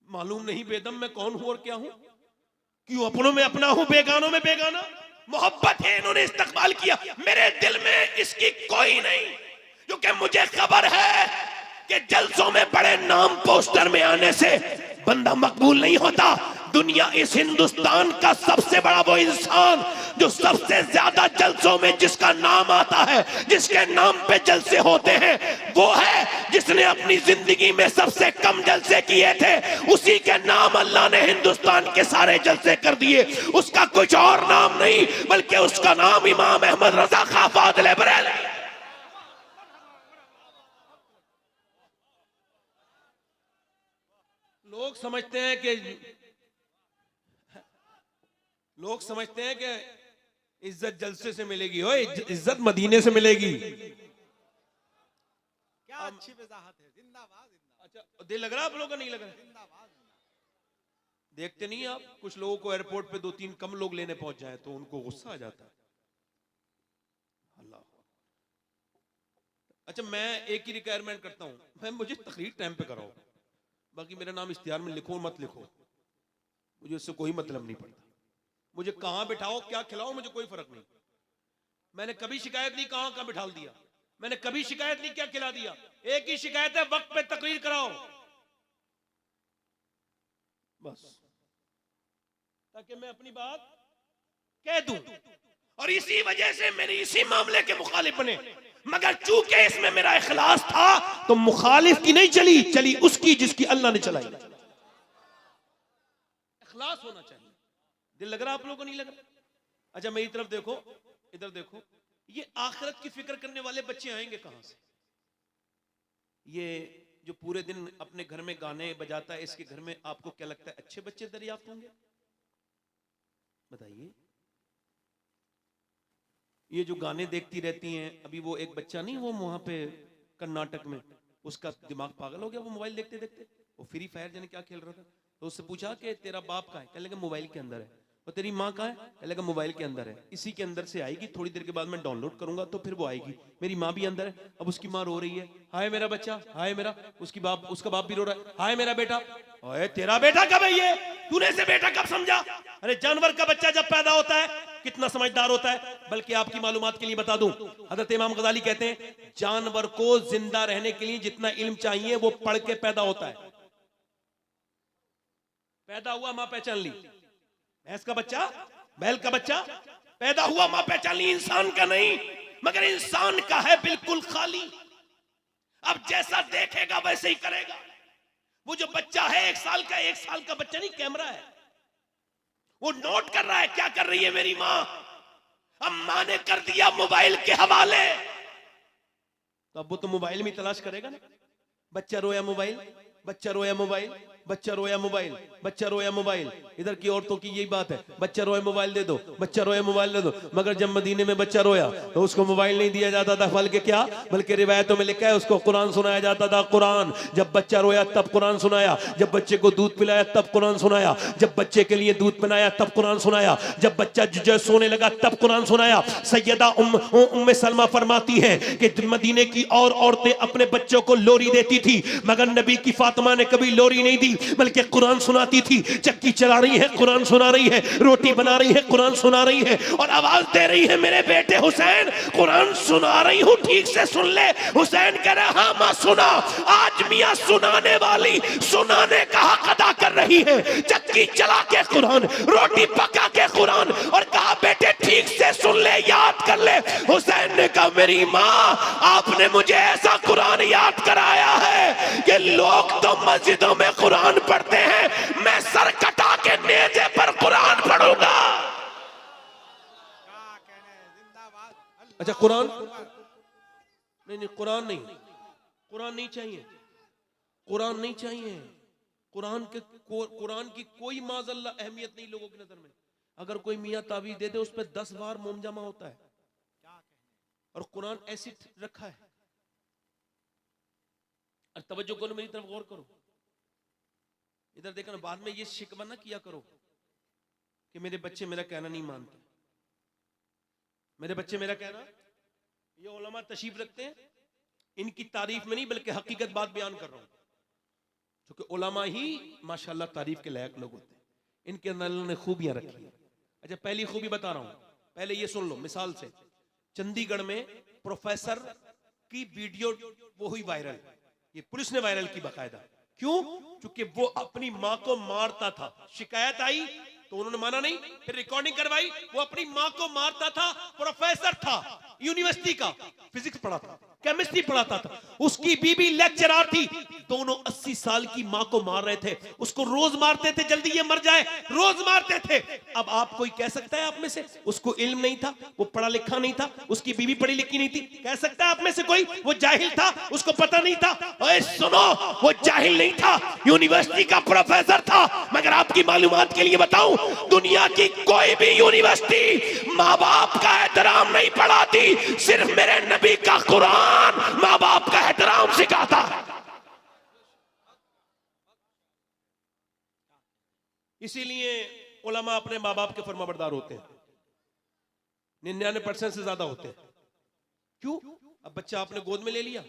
[SPEAKER 1] मालूम नहीं बेदम मैं कौन हूं और क्या हूं। क्यों अपनों में अपना हूं, बेगानों में बेगाना। मोहब्बत है, इन्होंने इस्तकबाल किया, मेरे दिल में इसकी कोई नहीं, क्योंकि मुझे खबर है कि जलसों में बड़े नाम पोस्टर में आने से बंदा मकबूल नहीं होता। दुनिया, इस हिंदुस्तान का सबसे बड़ा वो इंसान जो सबसे ज्यादा जलसों में जिसका नाम आता है, जिसके नाम पे जलसे होते हैं, वो है जिसने अपनी जिंदगी में सबसे कम जलसे किए थे, उसी के नाम अल्लाह ने हिंदुस्तान के सारे जलसे कर दिए। उसका कुछ और नाम नहीं, बल्कि उसका नाम इमाम अहमद रजा खां फादिल बरेलवी। लोग समझते हैं कि इज्जत जलसे से मिलेगी, हो इज्जत मदीने से मिलेगी।
[SPEAKER 3] क्या अच्छी वजाहत है, जिंदाबाद जिंदाबाद।
[SPEAKER 1] अच्छा दिल लग रहा है आप लोगों का? नहीं लग रहा?
[SPEAKER 3] जिंदाबाद
[SPEAKER 1] देखते नहीं आप कुछ लोगों को एयरपोर्ट पे 2-3 कम लोग लेने पहुंच जाए तो उनको गुस्सा आ जाता है। अल्लाह। अच्छा, मैं एक ही रिक्वायरमेंट करता हूं, मैं मुझे तकरीर टाइम पे कराओ, बाकी मेरा नाम इश्तिहार में लिखो मत लिखो, मुझे उससे कोई मतलब नहीं पड़ता। मुझे कहां बिठाओ क्या खिलाओ मुझे कोई फर्क नहीं। मैंने कभी शिकायत नहीं कहां का बिठा दिया, मैंने कभी शिकायत नहीं क्या खिला दिया। एक ही शिकायत है, वक्त पे तकरीर कराओ बस, ताकि मैं अपनी बात कह दूं। और इसी वजह से मेरी इसी मामले के मुखालिफ बने, मगर चूंकि इसमें मेरा इखलास था तो मुखालिफ की नहीं चली, चली उसकी जिसकी अल्लाह ने चलाई। इखलास होना चाहिए। दिल लग रहा आप लोगों को नहीं लग रहा? अच्छा मेरी तरफ देखो, इधर देखो, ये आखिरत की फिक्र करने वाले बच्चे आएंगे कहां से? ये जो पूरे दिन अपने घर में गाने बजाता है, इसके घर में आपको क्या लगता है अच्छे बच्चे दरियाफ्त होंगे? बताइए। ये जो गाने देखती रहती हैं, अभी वो एक बच्चा नहीं, वो वहां पे कर्नाटक में, उसका दिमाग पागल हो गया, वो मोबाइल देखते देखते, वो फ्री फायर जाने क्या खेल रहा था, तो उससे पूछा कि तेरा बाप कहाँ है? कहने लगा मोबाइल के अंदर है। और तेरी माँ कहाँ है? कहने लगा मोबाइल के अंदर है। इसी के अंदर से आएगी, थोड़ी देर के बाद मैं डाउनलोड करूंगा तो फिर वो आएगी। मेरी माँ भी अंदर है। अब उसकी माँ रो रही है, हाय मेरा बच्चा, हाय मेरा, उसका बाप भी रो रहा है, हाय मेरा बेटा। ओए तेरा बेटा कब है? ये तूने से बेटा कब समझा? अरे जानवर का बच्चा जब पैदा होता है कितना समझदार होता है। बल्कि आपकी मालूमात के लिए बता दूं, हजरत इमाम गजाली कहते हैं जानवर को जिंदा रहने के लिए जितना इल्म चाहिए वो पढ़ के पैदा होता है। पैदा हुआ मां पहचान ली, भैंस का बच्चा, बैल का बच्चा, पैदा हुआ मां पहचान ली, इंसान का नहीं। मगर इंसान का है बिल्कुल खाली। अब जैसा देखेगा वैसे ही करेगा। वो जो बच्चा है 1 साल का, 1 साल का बच्चा नहीं, कैमरा है, वो नोट कर रहा है क्या कर रही है मेरी मां। अब मां ने कर दिया मोबाइल के हवाले, तो अब वो तो मोबाइल में तलाश करेगा ना। बच्चा रोया मोबाइल, बच्चा रोया मोबाइल, बच्चा रोया मोबाइल, बच्चा रोया मोबाइल। इधर की औरतों की यही बात है, बच्चा रोया मोबाइल दे दो, बच्चा रोया मोबाइल दे दो। मगर जब मदीने में बच्चा रोया तो उसको मोबाइल नहीं दिया जाता था, बल्कि क्या, बल्कि रिवायतों में लिखा है उसको कुरान सुनाया जाता था। कुरान, जब बच्चा रोया तब कुरान सुनाया, जब बच्चे को दूध पिलाया तब कुरान सुनाया, जब बच्चे के लिए दूध बनाया तब कुरान सुनाया, जब बच्चा जो सोने लगा तब कुरान सुनाया। सैयदा उम्मे सलमा फरमाती है कि मदीने की और औरतें अपने बच्चों को लोरी देती थी, मगर नबी की फातिमा ने कभी लोरी नहीं दी, बल्कि कुरान सुनाती थी। चक्की चला रही है कुरान सुना रही है, रोटी बना रही है कुरान सुना रही है, और आवाज दे रही है मेरे बेटे हुसैन कुरान सुना रही हूं, ठीक से सुन ले। हुसैन कह रहा हाँ मां सुना। आज मियां सुनाने वाली सुनाने का हक अदा कर रही है। चक्की चला के कुरान, रोटी पका के कुरान, और कहा बेटे ठीक से सुन ले, याद कर ले। हुसैन ने कहा मेरी मां आपने मुझे ऐसा कुरान याद कराया है कि लोग तो मस्जिदों में कुरान पढ़ते हैं, मैं सर कटा के नेज़े पर कुरान पढ़ूंगा। अच्छा कुरान नहीं, कुरान नहीं, कुरान नहीं चाहिए, कुरान नहीं चाहिए। कुरान की कोई माज़अल्लाह अहमियत नहीं लोगों की नजर में। अगर कोई मियाँ तावीज़ दे दे उस पर 10 बार मोम जमा होता है, और कुरान ऐसे रखा है। और तवज्जो करो, मेरी तरफ गौर करो, इधर देखना, बाद में ये शिकवा ना किया करो कि मेरे बच्चे मेरा कहना नहीं मानते। मेरे बच्चे मेरा कहना, ये उलमा तशरीफ रखते हैं, इनकी तारीफ में नहीं बल्कि हकीकत बात बयान कर रहा हूं, क्योंकि उलमा ही माशाल्लाह तारीफ के लायक लोग होते हैं। इनके अंदर अल्लाह ने खूबियां रखी है। अच्छा पहली खूबी बता रहा हूं, पहले ये सुन लो। मिसाल से चंडीगढ़ में प्रोफेसर की वीडियो वो हुई वायरल, ये पुलिस ने वायरल की बाकायदा। क्यों? क्योंकि वो अपनी मां को मारता था। शिकायत आई तो उन्होंने माना नहीं, फिर रिकॉर्डिंग करवाई। वो अपनी मां को मारता था, प्रोफेसर था, यूनिवर्सिटी का, फिजिक्स पढ़ाता था, केमिस्ट्री पढ़ाता था, उसकी बीबी लेक्चरर थी। दोनों 80 साल की मां को मार रहे थे, उसको रोज मारते थे, जल्दी ये मर जाए, रोज मारते थे। अब आप कोई कह सकता है आप में से उसको इल्म नहीं था, वो पढ़ा लिखा नहीं था, उसकी बीबी पढ़ी लिखी नहीं थी? कह सकता है आप में से कोई वो जाहिल था, उसको पता नहीं था? ओए सुनो, वो जाहिल नहीं था, यूनिवर्सिटी का प्रोफेसर था। मगर आपकी मालूमात के लिए बताऊं, दुनिया की कोई भी यूनिवर्सिटी माँ बाप का एहतराम नहीं पढ़ाती, सिर्फ मेरे नबी का कुरान माँ बाप का एहतराम सिखाता है। इसीलिए उलमा अपने माँ बाप के फरमाबरदार होते हैं, 99% से ज्यादा होते हैं। क्यों? अब बच्चा आपने गोद में ले लिया,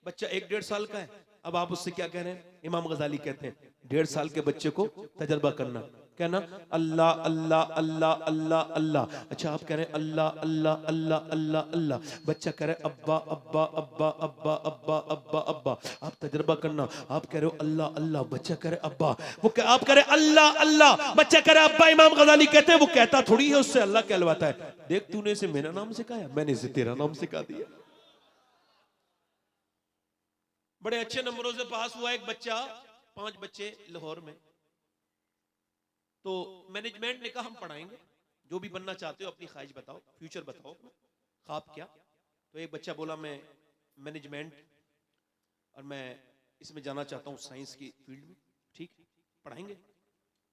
[SPEAKER 1] बच्चा 1-1.5 साल का है, अब आप उससे क्या कह रहे हैं? इमाम गजाली कहते हैं 1.5 साल के बच्चे को तजर्बा करना, कहना अल्लाह अल्लाह अल्लाह अल्लाह अल्लाह। अच्छा, आप कह रहे हैं अल्लाह अल्लाह अल्लाह अल्लाह अल्लाह, बच्चा कह रहे हैं अब्बा अब्बा अब्बा अब्बा अब्बा अब्बा अब्बा। आप तजर्बा करना, आप कह रहे हो अल्लाह अल्लाह, बच्चा कह रहे अब्बा, आप कह रहे अल्लाह अल्लाह, बच्चा कह रहे अब्बा। इमाम गजाली कहते हैं वो कहता थोड़ी है, उससे अल्लाह कहलवाता है। देख, तूने इसे मेरा नाम सिखाया, मैंने इसे तेरा नाम सिखा दिया। बड़े अच्छे नंबरों से पास हुआ एक बच्चा, 5 बच्चे लाहौर में। तो मैनेजमेंट ने कहा हम पढ़ाएंगे, जो भी बनना चाहते हो अपनी ख्वाहिश बताओ, फ्यूचर बताओ, ख्वाब क्या। तो एक बच्चा बोला मैं मैनेजमेंट और मैं इसमें जाना चाहता हूँ, साइंस की फील्ड में। ठीक, पढ़ाएंगे।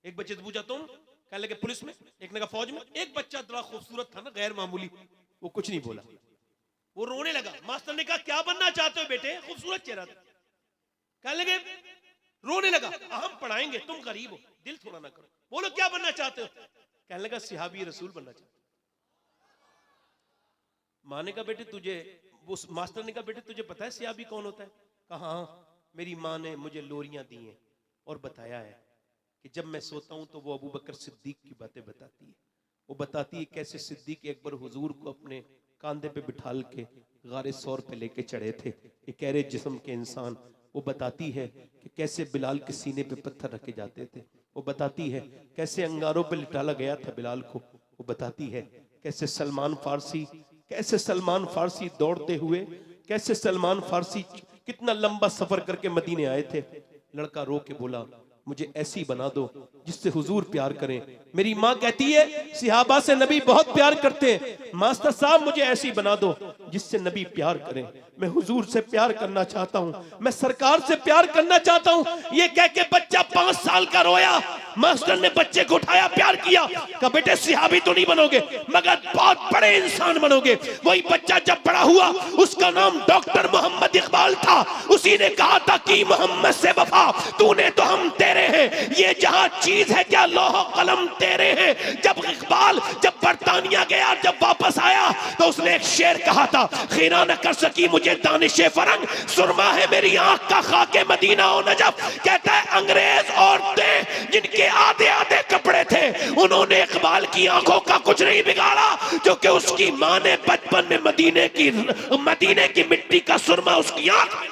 [SPEAKER 1] एक बच्चे से पूछा तुम, कहने लगे पुलिस में, एक ने कहा फौज में। एक बच्चा बड़ा खूबसूरत था ना, गैर मामूली, वो कुछ नहीं बोला, वो रोने लगा। मास्टर ने कहा क्या बनना चाहते हो बेटे? खूबसूरत चेहरा था। कहने लगे, रोने लगा, हम पढ़ाएंगे, तुम गरीब हो, दिल थोड़ा ना करो, बोलो क्या बनना चाहते हो? कहने लगा सिहाबी रसूल बनना चाहते। माँ ने कहा बेटे तुझे, वो मास्टर ने कहा बेटे तुझे पता है सिहाबी कौन होता है? कहा हाँ, मेरी माँ ने मुझे लोरियां दी हैं और बताया है कि जब मैं सोता हूं तो वो अबू बकर सिद्दीक की बातें बताती है। वो बताती है कैसे सिद्दीक अकबर हुजूर को अपने कांधे पे बिठाल के गारे सौर पे लेके चढ़े थे, ये कहरे जिस्म के इंसान। वो बताती है कि कैसे बिलाल के सीने पे पत्थर रखे जाते थे। वो बताती है कैसे अंगारों पे लिटाला गया था बिलाल को। वो बताती है कैसे सलमान फारसी दौड़ते हुए, कैसे सलमान फारसी कितना लंबा सफर करके मदीने आए थे। लड़का रो के बोला मुझे ऐसी बना दो जिससे हुजूर प्यार करें। मेरी माँ कहती है सिहाबा से नबी बहुत प्यार करते हैं, मास्टर साहब मुझे ऐसी बना दो जिससे नबी प्यार करें। मैं हुजूर से प्यार करना चाहता हूँ, मैं सरकार से प्यार करना चाहता हूँ। ये कह के बच्चा 5 साल का रोया। मास्टर ने बच्चे को उठाया, प्यार किया, कहा बेटे सिहाबी तो नहीं बनोगे मगर बहुत बड़े इंसान बनोगे। वही बच्चा जब बड़ा हुआ, उसका नाम डॉक्टर मोहम्मद इकबाल था। उसी ने कहा था कि मोहम्मद से वफा तूने तो हम तेरे हैं, ये जहां चीज है क्या लौह कलम तेरे हैं। जब इकबाल जब बरतानिया गया, जब वापस आया तो उसने एक शेर कहा था, खीरा न कर सकी मुझे दानिशे फरंग, सुरमा है मेरी आंख का खाके मदीना और नजफ। कहता है अंग्रेज औरतें जिनके आधे आधे कपड़े थे, उन्होंने इकबाल की आंखों का कुछ नहीं बिगाड़ा, क्योंकि उसकी मां ने बचपन में मदीने की मिट्टी का सुरमा उसकी आंख में।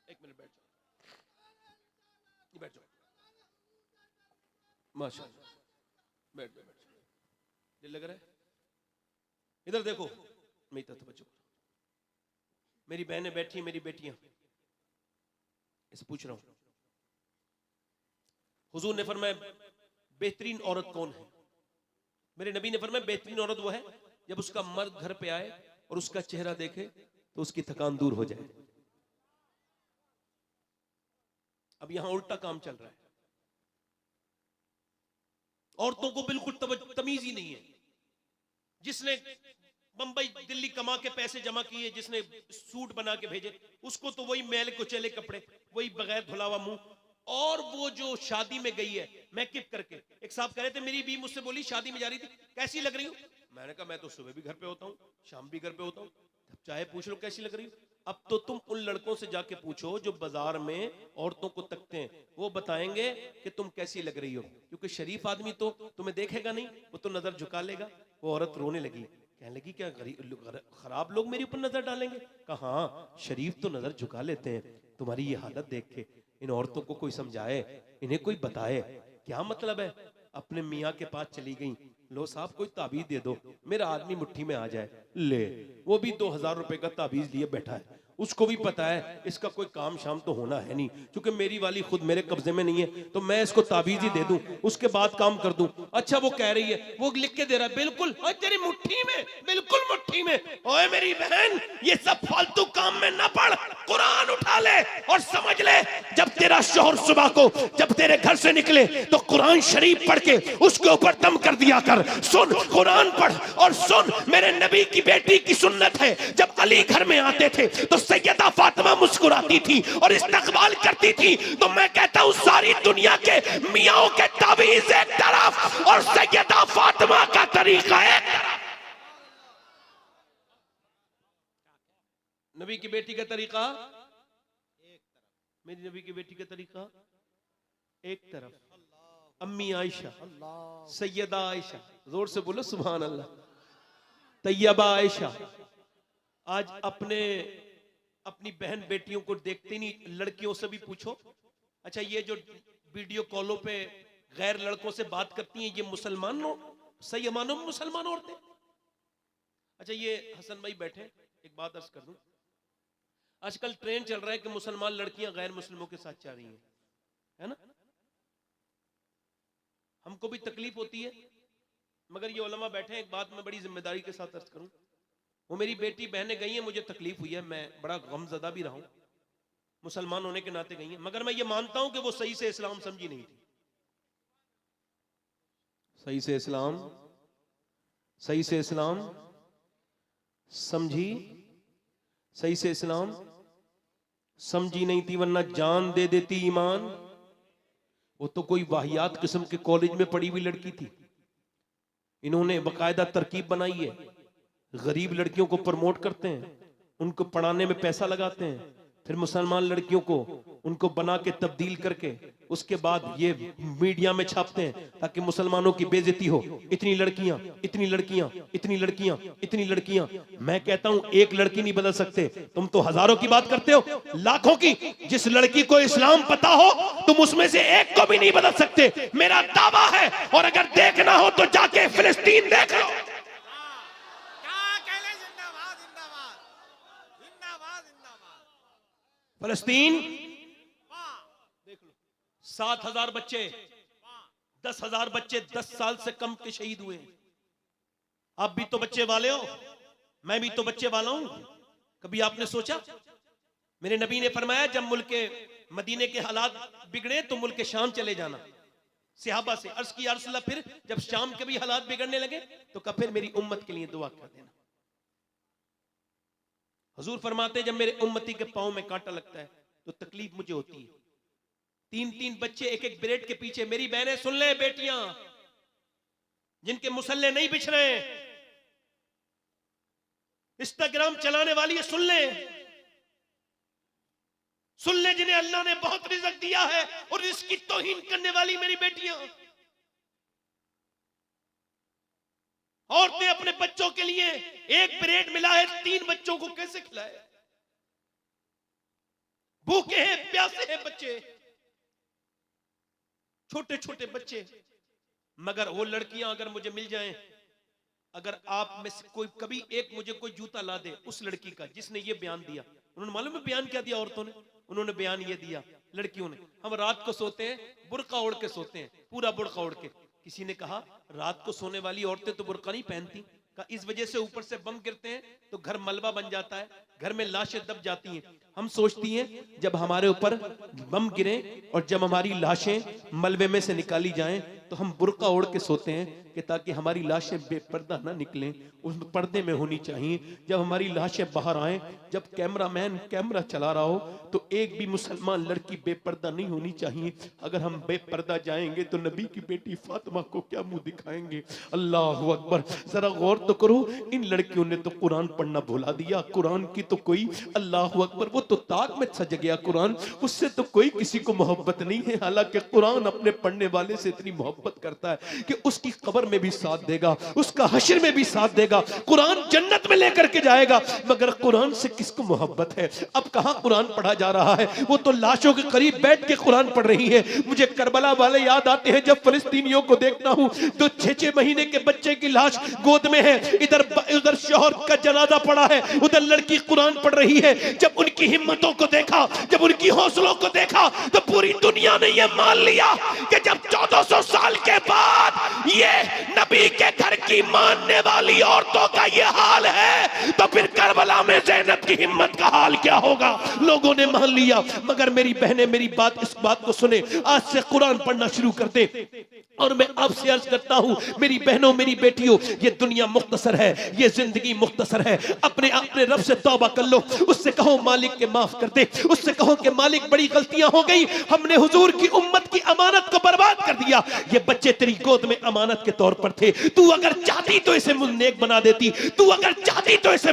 [SPEAKER 1] एक मिनट बैठ जाओ, माशाअल्लाह, बैठ जाओ, दिल लग रहा है। इधर देखो, मेरी तरफ बच्चों, मेरी बहनें बैठी, मेरी बेटियां, इसे पूछ रहा हूं, हुजूर ने फरमाया बेहतरीन औरत कौन है? मेरे नबी ने फरमाया बेहतरीन औरत वो है जब उसका मर्द घर पे आए और उसका चेहरा देखे तो उसकी थकान दूर हो जाए। अब यहां उल्टा काम चल रहा है, औरतों को बिल्कुल तमीज ही नहीं है। जिसने बंबई दिल्ली कमा के पैसे जमा किए, जिसने सूट बना के भेजे, उसको तो वही मैले कुचेले कपड़े, वही बगैर धुला हुआ मुंह। और वो जो शादी में गई है मेकअप करके, एक साहब कह रहे थे मेरी बीवी मुझसे बोली शादी में जा रही थी, कैसी लग रही हूँ? मैंने कहा मैं तो सुबह भी घर पे होता हूँ, शाम भी घर पे होता हूँ, चाहे पूछ लो कैसी लग रही हूँ। अब तो तुम उन लड़कों से जाके पूछो जो बाजार में औरतों को तकते हैं, वो बताएंगे कि तुम कैसी लग रही हो, क्योंकि शरीफ आदमी तो तुम्हें देखेगा नहीं, वो तो नजर झुका लेगा। वो औरत रोने लगी, कहने लगी क्या खराब लोग मेरे ऊपर नजर डालेंगे? कहा हाँ, शरीफ तो नजर झुका लेते हैं। तुम्हारी ये हालत देख के इन औरतों को कोई समझाए, इन्हें कोई बताए क्या मतलब है। अपने मियाँ के पास चली गई, लो साहब कोई ताबीज दे दो, मेरा आदमी मुट्ठी में आ जाए। ले, वो भी 2000 रुपए का ताबीज लिए बैठा है, उसको भी पता है इसका कोई काम शाम तो होना है नहीं, क्योंकि मेरी वाली खुद मेरे कब्जे में नहीं है, तो मैं इसको ताबीज ही दे दूं, उसके बाद काम कर दूं। अच्छा वो कह रही है, वो लिख के दे रहा है, बिल्कुल ओए तेरी मुट्ठी में, बिल्कुल मुट्ठी में। ओए मेरी बहन, ये सब फालतू काम में ना पड़, कुरान उठा ले और समझ ले, जब तेरा शौहर सुबह को जब तेरे घर से निकले तो कुरान शरीफ पढ़ के उसके ऊपर दम कर दिया कर। सुन, कुरान पढ़ और सुन, मेरे नबी की बेटी की सुन्नत है, जब अली घर में आते थे तो सैयदा फातिमा मुस्कुराती थी और इस्तकबाल करती थी। तो मैं कहता हूं सारी दुनिया के मियाओं के तावीज़ एक तरफ और सैयदा फातिमा का तरीका एक तरफ। नबी की बेटी का तरीका, मेरी नबी की बेटी का तरीका एक तरफ। अम्मी आयशा, सैयदा आयशा, जोर से बोलो सुभान अल्लाह। तैयबा आयशा आज अपनी बहन बेटियों को देखते नहीं, लड़कियों से भी पूछो, अच्छा ये जो वीडियो कॉलों पे गैर लड़कों से बात करती हैं, ये मुसलमान सही मानो मुसलमान औरतें? अच्छा ये हसन भाई बैठे, एक बात अर्ज कर दूं, आजकल ट्रेंड चल रहा है कि मुसलमान लड़कियां गैर मुस्लिमों के साथ जा रही हैं, है ना? हमको भी तकलीफ होती है, मगर ये उलमा बैठे हैं, एक बात मैं बड़ी जिम्मेदारी के साथ अर्ज करूं, वो मेरी बेटी बहनें गई हैं, मुझे तकलीफ हुई है, मैं बड़ा गमजदा भी रहा हूं, मुसलमान होने के नाते गई हैं, मगर मैं ये मानता हूं कि वो सही से इस्लाम समझी नहीं थी। सही से इस्लाम समझी, सही से इस्लाम समझी नहीं थी, वरना जान दे देती ईमान। वो तो कोई वाहियात किस्म के कॉलेज में पढ़ी हुई लड़की थी, इन्होंने बकायदा तरकीब बनाई है, गरीब लड़कियों को प्रमोट करते हैं, उनको पढ़ाने में पैसा लगाते हैं, फिर मुसलमान लड़कियों को उनको बना के तब्दील करके उसके बाद ये मीडिया में छापते हैं ताकि मुसलमानों की बेइज्जती हो। इतनी लड़कियां, इतनी लड़कियां, इतनी लड़कियां, इतनी लड़कियां। मैं कहता हूं एक लड़की नहीं बदल सकते, तुम तो हजारों की बात करते हो, लाखों की। जिस लड़की को इस्लाम पता हो तुम उसमें से एक को भी नहीं बदल सकते, मेरा दावा है। और अगर देखना हो तो जाके फिलिस्तीन देख लो। फलस्तीन देख लो, 7,000 बच्चे, 10,000 बच्चे 10 साल से कम के शहीद हुए। आप भी तो बच्चे वाले हो, मैं भी तो बच्चे वाला हूं। कभी आपने सोचा, मेरे नबी ने फरमाया जब मुल्क मदीने के हालात बिगड़े तो मुल्क शाम चले जाना। सहाबा से अर्ज की या रसूल अल्लाह, फिर जब शाम के भी हालात बिगड़ने लगे तो कहा फिर मेरी उम्मत के लिए दुआ कर देना। हुजूर फरमाते जब मेरे उम्मती के पांव में कांटा लगता है तो तकलीफ मुझे होती है। 3-3 बच्चे एक एक ब्रेड के पीछे। मेरी बहनें सुन ले, बेटियां जिनके मुसल्ले नहीं बिछ रहे, इंस्टाग्राम चलाने वाली है, सुन ले, जिन्हें अल्लाह ने बहुत रिज़्क दिया है और इसकी तौहीन करने वाली मेरी बेटियां। औरतें अपने बच्चों के लिए एक ब्रेड मिला है, 3 बच्चों को कैसे खिलाए? भूखे हैं, प्यासे हैं बच्चे, छोटे छोटे बच्चे। मगर वो लड़कियां अगर मुझे मिल जाएं, अगर आप में से कोई कभी एक मुझे कोई जूता ला दे उस लड़की का जिसने ये बयान दिया, उन्होंने मालूम है बयान क्या दिया औरतों ने? उन्होंने बयान ये दिया लड़कियों ने, हम रात को सोते हैं बुर्का ओढ़ के सोते हैं, पूरा बुर्का ओढ़ के। किसी ने कहा रात को सोने वाली औरतें तो बुर्का नहीं पहनती, का इस वजह से ऊपर से बम गिरते हैं तो घर मलबा बन जाता है, घर में लाशें दब जाती हैं। हम सोचती हैं जब हमारे ऊपर बम गिरे और जब हमारी लाशें मलबे में से निकाली जाएं तो हम बुर्का ओढ़ के सोते हैं कि ताकि हमारी लाशें बेपर्दा ना निकलें, उस पर्दे में होनी चाहिए। जब हमारी लाशें बाहर आए, जब कैमरामैन कैमरा चला रहा हो तो एक भी मुसलमान लड़की बेपर्दा नहीं होनी चाहिए। अगर हम बेपर्दा जाएंगे तो नबी की बेटी फातिमा को क्या मुंह दिखाएंगे? अल्लाह अकबर। जरा गौर तो करो, इन लड़कियों ने तो कुरान पढ़ना भुला दिया। कुरान की तो कोई, अल्लाह अकबर, वो तो ताक में सज गया कुरान, उससे तो कोई किसी को मोहब्बत नहीं है। हालांकि कुरान अपने पढ़ने वाले से इतनी मोहब्बत करता है कि उसकी कब्र में भी साथ देगा, उसका हश्र में भी साथ देगा, कुरान जन्नत में लेकर के जाएगा। मगर कुरान से किसको मोहब्बत है? अब कहां कुरान पढ़ा जा रहा है? वो तो लाशों के करीब बैठ के कुरान पढ़ रही है। मुझे करबला वाले याद आते हैं, जब फिलिस्तीनियों को देखता हूं तो 6-6 महीने के बच्चे की लाश गोद में है, इधर उधर शौहर का जनाजा पड़ा है, उधर लड़की कुरान पढ़ रही है। जब उनकी हिम्मतों को देखा, जब उनकी हौसलों को देखा तो पूरी दुनिया ने यह मान लिया कि जब 1400 साल के बाद ये नबी के घर की मानने वाली औरतों का ये हाल है, तो फिर करबला में ज़ैनब की हिम्मत का हाल क्या होगा। लोगों ने मान लिया, मगर मेरी बहनें मेरी इस बात को सुने, आज से कुरान पढ़ना शुरू कर दे। और मैं आपसे अर्ज करता हूं मेरी बहनों मेरी बेटियों, ये दुनिया मुख्तसर है, ये जिंदगी मुख्तसर है। अपने रब से तौबा कर लो, उससे कहो मालिक के माफ कर दे, उससे कहो कि मालिक बड़ी गलतियां हो गई, हमने हुजूर की उम्मत की अमानत को बर्बाद कर दिया। ये बच्चे तेरी गोद में अमानत के तौर पर थे, तू अगर चाहती तो इसे नेक बना देती, तू अगर चाहती तो इसे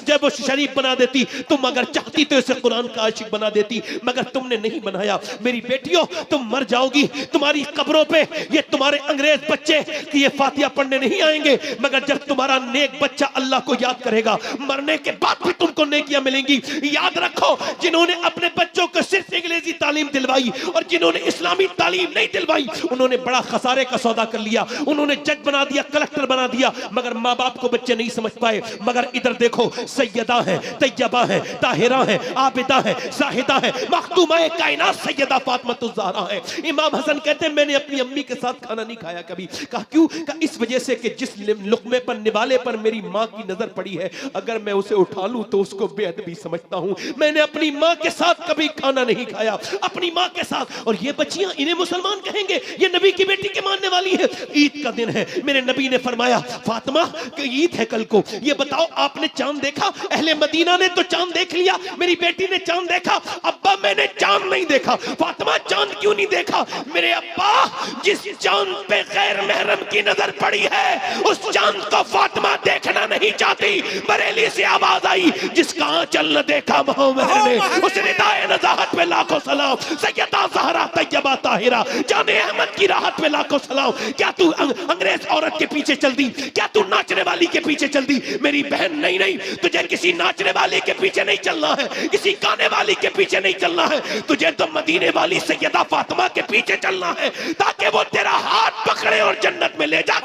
[SPEAKER 1] जब शरीफ बना देती, तुम अगर चाहती तो इसे कुरान का आशिक बना देती, मगर तुमने नहीं बनाया। मेरी बेटियों तुम मर जाओगी, तुम्हारी कब्रों पे ये तुम्हारे अंग्रेज बच्चे कि ये फातिहा पढ़ने नहीं आएंगे, मगर जब तुम्हारा नेक बच्चा अल्लाह को याद करेगा, मरने के बाद भी तुमको नेकियां मिलेंगी। याद रखो, जिन्होंने अपने बच्चों को सिर्फ अंग्रेजी तालीम दिलवाई और जिन्होंने इस्लामी तालीम नहीं दिलवाई, उन्होंने बड़ा खसारे का सौदा कर लिया। उन्होंने जज बना दिया, कलेक्टर बना दिया, मगर माँ बाप को बच्चे नहीं समझ पाए। मगर इधर देखो, सैयदा है, तैयबा है, ताहिरा है, आबिदा है, जाहिदा है, मखदूमा कायनात सैयदा फातिमा ज़हरा है। इमाम हसन कहते हैं मैंने अपनी अम्मी के साथ खाना नहीं खाया कभी। कहा क्यों? कहा इस वजह से कि जिस लुक़मे पर निवाले पर मेरी माँ की नजर पड़ी है, अगर मैं उसे उठा लूं तो उसको बेअदबी समझता हूं। मैंने अपनी माँ के साथ कभी खाना नहीं खाया, अपनी माँ के साथ। और ये बच्चियां इन्हें मुसलमान कहेंगे, ये नबी की बेटी के मानने वाली है। ईद का दिन है, मेरे नबी ने फरमाया फातिमा कि ईद है कल को, ये बताओ आपने चांद देखा? अहले मदीना ने तो चांद देख लिया, मेरी बेटी ने चांद देखा। अब्बा मैंने चांद नहीं देखा। फातिमा चांद क्यों नहीं देखा? मेरे अब्बा जिस चांद पे गैर महरम की नजर पड़ी है, उस चांद को फातिमा देखना नहीं चाहती। बरेली से आवाज आई, जिसका आंचल न देखा मोहम्मद ने, उस रिदाए नज़ाहत पे लाखों सलाम। सैयदा ज़हरा तैयबा ताहिरा जाने अहमद की राहत पे लाखों सलाम। क्या तू अंग्रेज औरत के पीछे चल दी? क्या तू नाचने वाली के पीछे चल दी? मेरी बहन नहीं नहीं, तुझे किसी नाचने वाली के पीछे नहीं चलना है, किसी गाने वाली के पीछे नहीं चलना है, तुझे तो मदीने वाली सैयदा फातिमा के पीछे चलना है, ताकि वो तेरा हाथ पकड़े और जन्नत में ले जाए।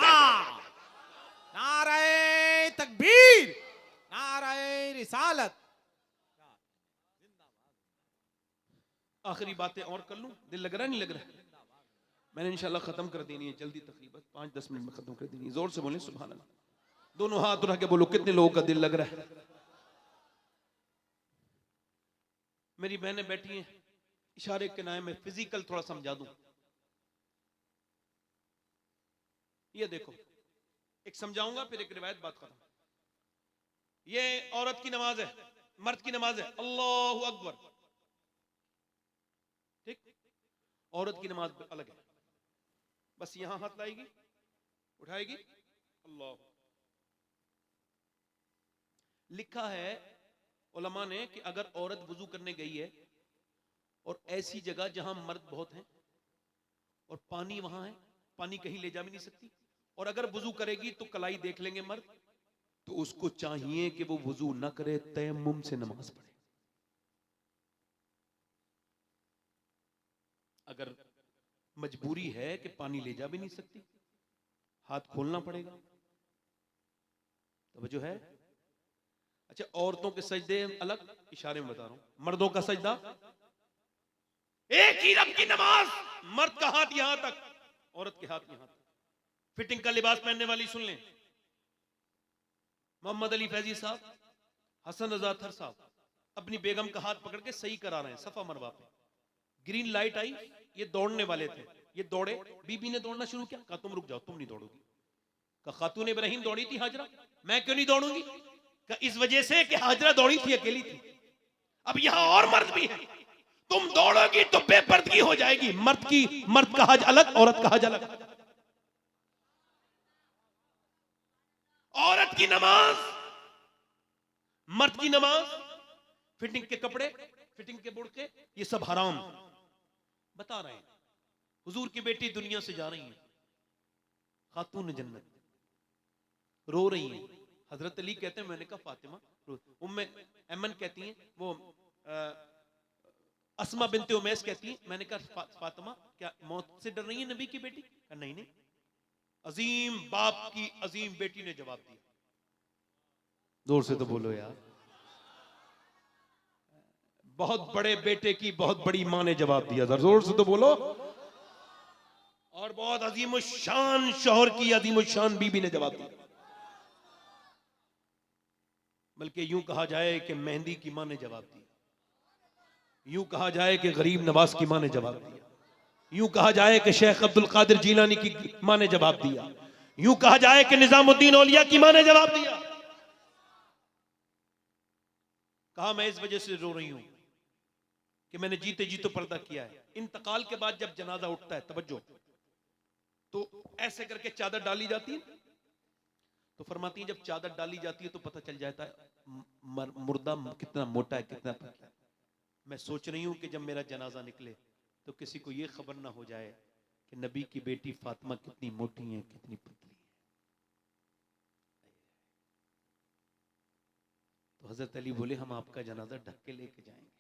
[SPEAKER 3] नारे तकबीर, नारे रिसालत।
[SPEAKER 2] आखिरी बातें और कर लूं, दिल लग रहा है नहीं लग रहा है? मैंने इंशाल्लाह खत्म कर देनी है जल्दी, तकरीबन 5-10 मिनट में खत्म कर देनी है। जोर से बोलें सुभान अल्लाह। दोनों हाथ उठा के बोलो कितने लोगों का दिल लग रहा है। मेरी बहनें बैठी हैं, इशारे के नाम में फिजिकल थोड़ा समझा दूं। ये देखो, एक समझाऊंगा फिर एक रिवायत, बात खत्म। ये औरत की नमाज है, मर्द की नमाज है, अल्लाहु अकबर, ठीक। औरत की नमाज अलग है, बस यहां हाथ लाएगी, उठाएगी, अल्लाह। लिखा है उलमा ने कि अगर औरत वुजू करने गई है और ऐसी जगह जहां मर्द बहुत हैं और पानी वहां है, पानी कहीं ले जा भी नहीं सकती, और अगर वुजू करेगी तो कलाई देख लेंगे मर्द, तो उसको चाहिए कि वो वुजू ना करे, तयम्मुम से नमाज पढ़े। अगर मजबूरी है कि पानी ले जा भी नहीं सकती, हाथ खोलना पड़ेगा, तो जो है। अच्छा, औरतों के सजदे अलग, इशारे में बता रहा हूं। मर्दों का सजदा एक ही रब की नमाज, मर्द का हाथ यहां तक, औरत के हाथ यहां तक। फिटिंग का लिबास पहनने वाली सुन लें, मोहम्मद अली फैजी साहब, हसन रजा थर साहब अपनी बेगम का हाथ पकड़ के सही करा रहे हैं सफा मरवा पे। ग्रीन लाइट आई, ये दौड़ने वाले थे, ये दौड़े, बीबी ने दौड़ना शुरू किया, कहा तुम रुक जाओ, तुम नहीं दौड़ोगी। कहा खातून इब्राहिम दौड़ी थी हाजरा, मैं क्यों नहीं दौड़ूंगी? कहा इस वजह से कि हाजरा दौड़ी थी, अकेली थी, अब यहां और मर्द भी है, तुम दौड़ोगी तो बेपर्दगी हो जाएगी। मर्द का हज अलग, औरत का हज अलग। औरत की नमाज, मर्द की नमाज, फिटिंग के कपड़े, फिटिंग के बुड़के, ये सब हराम बता रहे हैं। हुजूर की बेटी दुनिया से जा रही है, खातून जन्नत, रो रही है। हजरत अली कहते हैं, मैंने कहा फातिमा, उम्मे ऐमन कहती हैं, वो अस्मा बिनते उमैस कहती हैं, मैंने कहा फातिमा क्या मौत से डर रही है नबी की बेटी? कहा नहीं नहीं। अजीम बाप की अजीम बेटी ने जवाब दिया, जोर से तो बोलो यार, बहुत बड़े बेटे की बहुत बड़ी मां ने जवाब दिया, जोर से तो बोलो। और बहुत अजीम शान शौहर की अजीम शान बीबी ने जवाब दिया।
[SPEAKER 1] बल्कि यूं कहा जाए कि मेहंदी की मां ने जवाब दिया, यूं कहा जाए कि गरीब नवाज की मां ने जवाब दिया, यूं कहा जाए कि शेख अब्दुल कादिर जीलानी की मां ने जवाब दिया, यूं कहा जाए कि निजामुद्दीन औलिया की मां ने जवाब दिया। कहा मैं इस वजह से रो रही हूं कि मैंने जीते जी तो पर्दा किया है। इंतकाल के बाद जब जनाजा उठता है, तवज्जो, तो ऐसे करके चादर डाली जाती है, तो फरमाती है जब चादर डाली जाती है तो पता चल जाता है मुर्दा कितना मोटा है, कितना पतला है। मैं सोच रही हूं कि जब मेरा जनाजा निकले तो किसी को यह खबर ना हो जाए कि नबी की बेटी फातिमा कितनी मोटी है, कितनी पतली है। तो हजरत अली बोले हम आपका जनाजा ढक के लेके जाएंगे।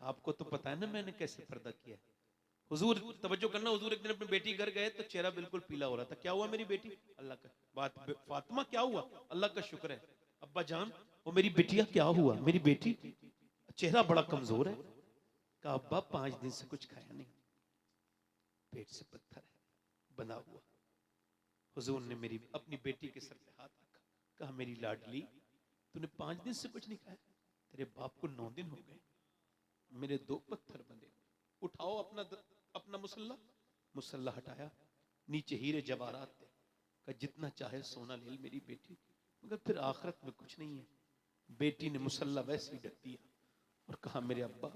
[SPEAKER 1] आपको तो पता है ना मैंने कैसे पर्दा किया है। हुजूर तवज्जो करना, हुजूर एक दिन अपनी बेटी घर गए तो चेहरा बिल्कुल पीला हो रहा था। क्या हुआ मेरी बेटी? अल्लाह का बात, फातिमा क्या हुआ? अल्लाह का शुक्र है। अब्बा जान वो मेरी बेटिया क्या हुआ? मेरी बेटी चेहरा बड़ा कमजोर है। कहा अब्बा 5 दिन से कुछ खाया नहीं, पेट से पत्थर है बना हुआ। हुजूर ने मेरी अपनी बेटी के सर पे हाथ रखा, कहा मेरी लाडली तूने 5 दिन से कुछ नहीं खाया, तेरे बाप को 9 दिन हो गए, मेरे 2 पत्थर बंधे, उठाओ अपना मुसल्ला हटाया, नीचे हीरे जवाहरात थे। कहा जितना चाहे सोना ले मेरी बेटी, मगर फिर आखिरत में कुछ नहीं है। बेटी ने मुसल्ला वैसे ही ढक दिया और कहा मेरे अब्बा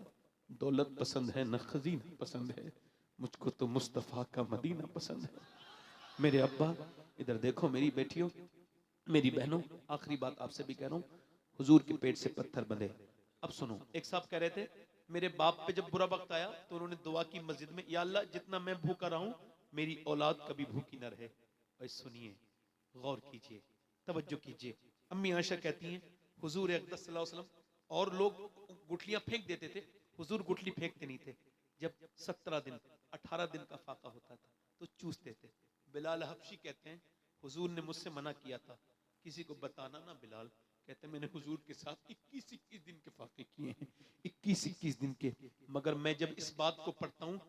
[SPEAKER 1] दौलत पसंद है न खजीना पसंद है, मुझको तो मुस्तफा का मदीना पसंद है। मेरे अब्बा इधर देखो, मेरी बेटियों, मेरी बहनों, आखिरी बात आपसे भी कह रहा हूं, हुजूर के पेट से पत्थर बंधे। अब सुनो, एक साहब कह रहे थे मेरे बाप पे जब बुरा वक्त आया तो उन्होंने दुआ की मस्जिद में, या अल्लाह जितना मैं भूखा रहा हूं मेरी औलाद कभी भूखी न रहे। और सुनिए, गौर कीजिए, तवज्जो कीजिए। अम्मी आयशा कहती हैं हुजूर अक़दस सल्लल्लाहु अलैहि वसल्लम और लोग गुठलियां फेंक देते थे, हुजूर गुठली फेंकते नहीं थे। जब 17 दिन 18 दिन का फाका होता था तो चूसते थे। बिलाल हबशी कहते हैं हुजूर ने मुझसे मना किया था किसी को बताना ना। बिलाल कहते मैंने हुजूर के साथ 21-21 दिन के फाके किए हैं, 21-21 दिन के, मगर मैं जब इस बात को पढ़ता हूँ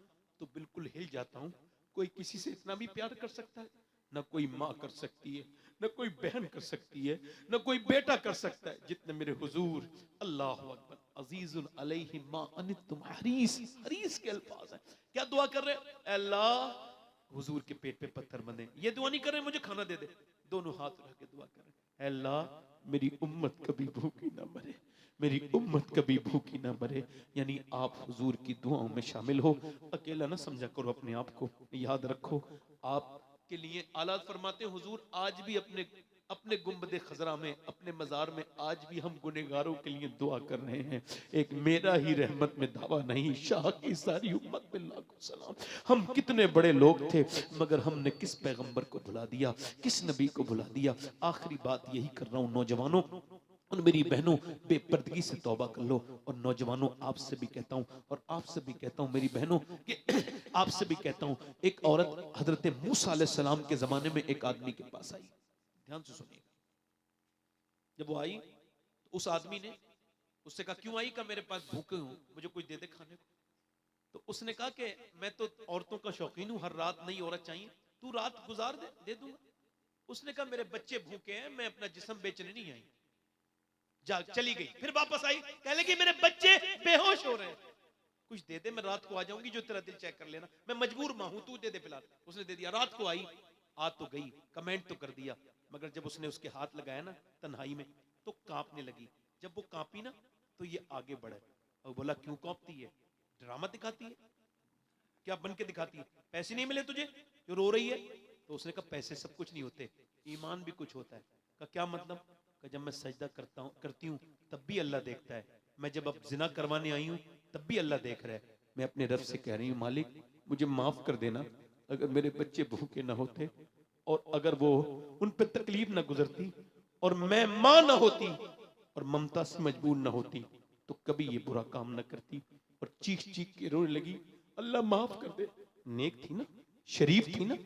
[SPEAKER 1] तो बिल्कुल हिल जाता हूँ। कोई किसी से इतना भी प्यार कर सकता है? न कोई माँ कर सकती है, न कोई बहन कर सकती है, न कोई बेटा कर सकता है जितने मेरे हुजूर। अल्लाह अकबर। अजीजुन अलैहि मा अनितुम हरीस, हरीस के अल्फाज हैं। क्या दुआ कर रहे हैं? अल्लाह हुजूर के पेट पे पत्थर बंधे। ये दुआ नहीं कर रहे मुझे खाना दे दे, दोनों हाथ उठा के दुआ कर रहे हैं अल्लाह मेरी उम्मत कभी भूखी ना मरे, मेरी उम्मत कभी भूखी ना मरे। यानी आप हुजूर की दुआओं में शामिल हो, अकेला ना समझा करो अपने आप को। याद रखो आपके लिए आलात फरमाते हैं हुजूर आज भी अपने गुंबदे खजरा में, अपने मजार में आज भी हम गुनहगारों के लिए दुआ कर रहे हैं। एक मेरा ही रहमत में दावा नहीं, शाह की सारी उम्मत में लाखों सलाम। हम कितने बड़े लोग थे मगर हमने किस पैगंबर को भुला दिया, किस नबी को भुला दिया। आखिरी बात यही कर रहा हूं नौजवानों और मेरी बहनों, बेपर्दगी से तौबा कर लो। और नौजवानों आपसे भी कहता हूं और आपसे भी कहता हूं मेरी बहनों कि आपसे भी कहता हूं, एक औरत हजरत मूसा अलैहि सलाम के जमाने में एक आदमी के पास आई। ध्यान से सुनिएगा। जब वो आई तो उस आदमी ने उससे कहा क्यों आई? का मेरे पास भूखे हूं, मुझे कुछ दे दे खाने को। तो उसने कहा कि मैं तो औरतों का शौकीन हूं, हर रात नई औरत चाहिए, तू रात गुजार दे दूंगा। उसने कहा मेरे बच्चे भूखे हैं, मैं अपना जिस्म बेचने नहीं आई। जा चली गई, फिर वापस आई, कह लगी मेरे बच्चे बेहोश हो रहे हैं, कुछ दे दे, मैं रात को आ जाऊंगी, जो तेरा दिल चेक कर लेना, मैं मजबूर मां हूं, तू दे दे फिलहाल। उसने दे दिया। रात को आई, आ तो गई, कमेंट तो कर दिया, मगर जब उसने उसके हाथ लगाया ना तन्हाई में तो कांपने लगी। जब वो कांपी ना तो ये आगे बढ़े और बोला क्यों कांपती है? ड्रामा दिखाती है क्या? बन के दिखाती है? पैसे नहीं मिले तुझे जो रो रही है? तो उसने कहा पैसे सब कुछ नहीं होते, ईमान भी कुछ होता है। कहा क्या मतलब? कहा जब मैं सजदा करती हूँ तब भी अल्लाह देखता है, मैं जब अब जिना करवाने आई हूँ तब भी अल्लाह देख रहा है। मैं अपने रब से कह रही हूँ मालिक मुझे माफ कर देना, अगर मेरे बच्चे भूखे ना होते और अगर वो उन पर तकलीफ ना गुजरती और मैं मां ना होती और ममता से मजबूर ना होती तो कभी ये बुरा काम ना करती। और चीख चीख के रोने लगी, अल्लाह माफ कर दे। नेक थी ना, शरीफ थी ना।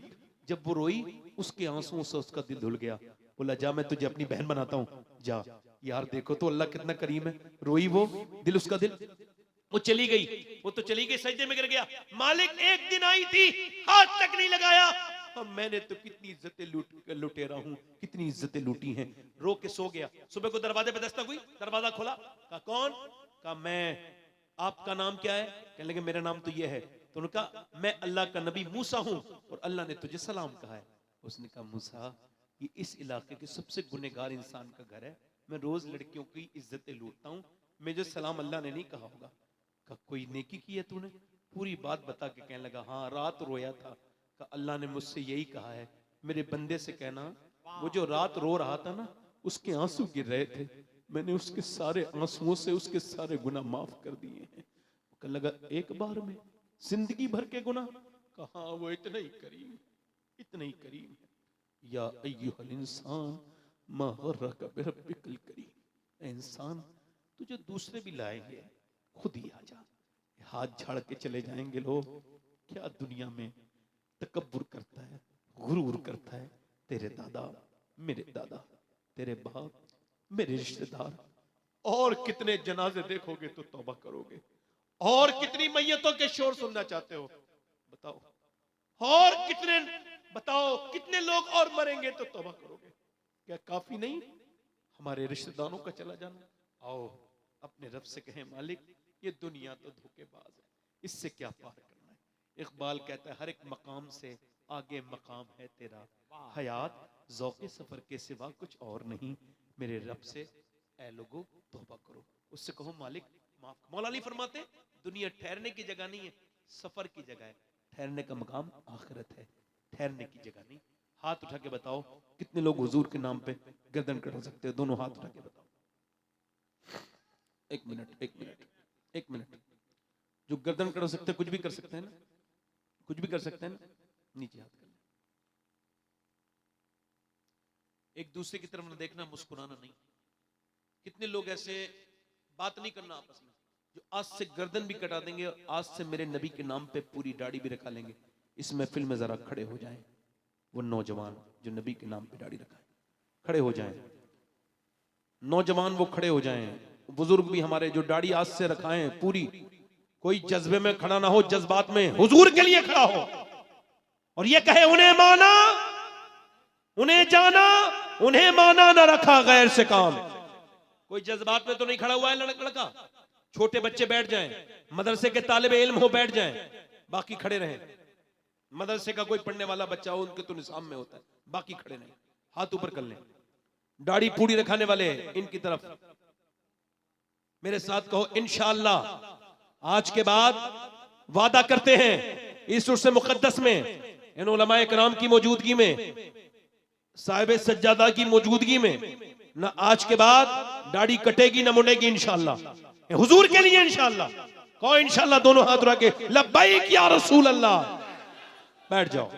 [SPEAKER 1] जब वो रोई उसके आंसुओं से उसका दिल धुल गया। बोला जा मैं तुझे अपनी बहन बनाता हूं, जा। यार देखो तो अल्लाह कितना करीम है। रोई वो, दिल उसका दिल, वो चली गई, वो तो चली गई, सजदे में गिर गया। मालिक एक दिन आई थी, हाथ तक नहीं लगाया, अब मैंने तो कितनी इज्जतें लुटे रहा हूं, कितनी इज्जतें लूटी हैं। रो के सो गया। सुबह को दरवाजे पे दस्तक हुई, दरवाजा खोला, कहा कौन? कहा मैं। आपका नाम क्या है? कहने लगे मेरा नाम तो ये है। तो उन्होंने कहा मैं अल्लाह का नबी मूसा हूं और अल्लाह ने तुझे सलाम कहा है। उसने कहा मूसा, ये इस इलाके के सबसे गुनहगार इंसान का घर है, मैं रोज लड़कियों की इज्जतें लूटता हूं, मुझे सलाम अल्लाह ने नहीं कहा होगा। कहा कोई नेकी की है तूने? पूरी बात बता के कहने लगा हाँ रात रोया था, कहा अल्लाह ने मुझसे यही कहा है मेरे बंदे से कहना वो जो रात रो रहा था ना उसके आंसू गिर रहे थे, मैंने उसके सारे आंसुओं से उसके सारे गुनाह माफ कर दिए हैं। कहने लगा एक बार में जिंदगी भर के गुनाह? कहा वो इतना ही करीम, इतना ही करीम है। या अय्युहल इंसान मा गर्रका बिरब्बिकल करीम, इंसान तुझे दूसरे भी लाएंगे, खुद ही आ जा। हाथ झाड़ के चले जाएंगे लोग। क्या दुनिया में तकब्बुर करता है, गुरूर करता है। तेरे दादा, मेरे दादा, तेरे बाप, मेरे रिश्तेदार, और कितने जनाजे देखोगे तो तौबा करोगे? और कितनी मैयतों के शोर सुनना चाहते हो बताओ? और कितने बताओ कितने लोग और मरेंगे तो तौबा करोगे? क्या काफी नहीं हमारे रिश्तेदारों का चला जाना? आओ अपने रब से कहें मालिक ये दुनिया तो धोखेबाज है, इससे क्या पार करना है। इकबाल कहता है हर एक मकाम से आगे मकाम है तेरा, हयात ज़ौक़े सफर के सिवा कुछ और नहीं। मेरे रब से ऐ लोगो तौबा करो, उससे कहो मालिक माफ। मौला अली फरमाते दुनिया ठहरने की जगह नहीं है, सफर की जगह है। ठहरने का मकाम आखिरत है, ठहरने की जगह नहीं। हाथ उठा के बताओ कितने लोग हुजूर के नाम पे गर्दन कटा सकते हो? दोनों हाथ उठा के बताओ। एक मिनट, एक मिनट, एक मिनट। जो गर्दन कटा सकते कुछ भी कर सकते हैं ना, कुछ भी कर सकते हैं ना, नीचे हाथ कर ले। एक दूसरे की तरफ न देखना, मुस्कुराना नहीं। कितने लोग ऐसे बात नहीं करना आपस में, जो आज से गर्दन भी कटा देंगे और आज से मेरे नबी के नाम पे पूरी दाढ़ी भी रखा लेंगे। इस महफिल में जरा खड़े हो जाएं वो नौजवान जो नबी के नाम पे दाढ़ी रखा है, खड़े हो जाएं नौजवान, वो खड़े हो जाएं। बुजुर्ग भी हमारे जो दाढ़ी आज से रखाएं पूरी, कोई जज्बे में खड़ा ना हो, जज्बात में हुजूर के लिए खड़ा हो और ये कहे उन्हें माना, उन्हें जाना, उन्हें माना, ना रखा गैर से काम। कोई जज्बात में तो नहीं खड़ा हुआ है लड़का। छोटे बच्चे बैठ जाएं, मदरसे के तालिबे इल्म हो बैठ जाएं, बाकी खड़े रहें। मदरसे का कोई पढ़ने वाला बच्चा हो, उनके तो निसाब में होता है, बाकी खड़े रहें, हाथ ऊपर कर लें। दाढ़ी पूरी रखाने वाले इनकी तरफ मेरे साथ कहो इंशाअल्लाह आज के बाद वादा करते हैं इस उर्स मुकद्दस में, इन उलमाए किराम की मौजूदगी में, साहिब सज्जादा की मौजूदगी में, ना आज के बाद दाढ़ी कटेगी ना मुड़ेगी इंशाअल्लाह, हुजूर के लिए इंशाअल्लाह। कहो इंशाअल्लाह, दोनों हाथ उठा के लब्बैक या रसूल अल्लाह। बैठ जाओ।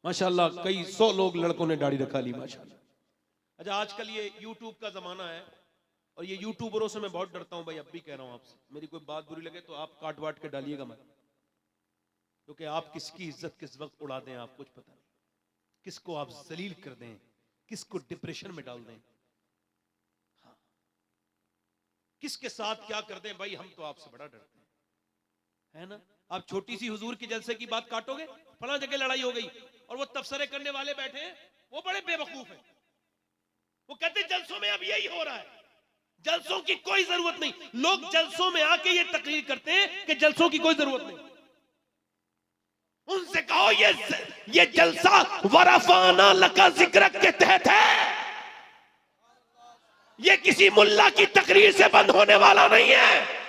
[SPEAKER 1] माशाअल्लाह कई 100 लोग लड़कों ने दाढ़ी रखा ली माशाअल्लाह। अच्छा आजकल ये यूट्यूब का जमाना है और ये यूट्यूबरों से मैं बहुत डरता हूं भाई, अब भी कह रहा हूं आपसे, मेरी कोई बात बुरी लगे तो आप काट वाट के डालिएगा मत, क्योंकि आप किसकी इज्जत किस वक्त उड़ा दें आप कुछ पता नहीं, किसको आप जलील कर दें, किसको डिप्रेशन में डाल दें, हाँ, किसके साथ क्या कर दें भाई, हम तो आपसे बड़ा डरते हैं, है ना। आप छोटी सी हुजूर की जलसे की बात काटोगे, फला जगह लड़ाई हो गई, और वो तबसरे करने वाले बैठे हैं, वो बड़े बेवकूफ हैं, वो कहते हैं जलसों में अब यही हो रहा है, जलसों की कोई जरूरत नहीं। लोग जलसों में आके ये तकरीर करते हैं कि जलसों की कोई जरूरत नहीं। उनसे कहो ये जलसा वरफाना लका जिक्र के तहत है, ये किसी मुल्ला की तकरीर से बंद होने वाला नहीं है।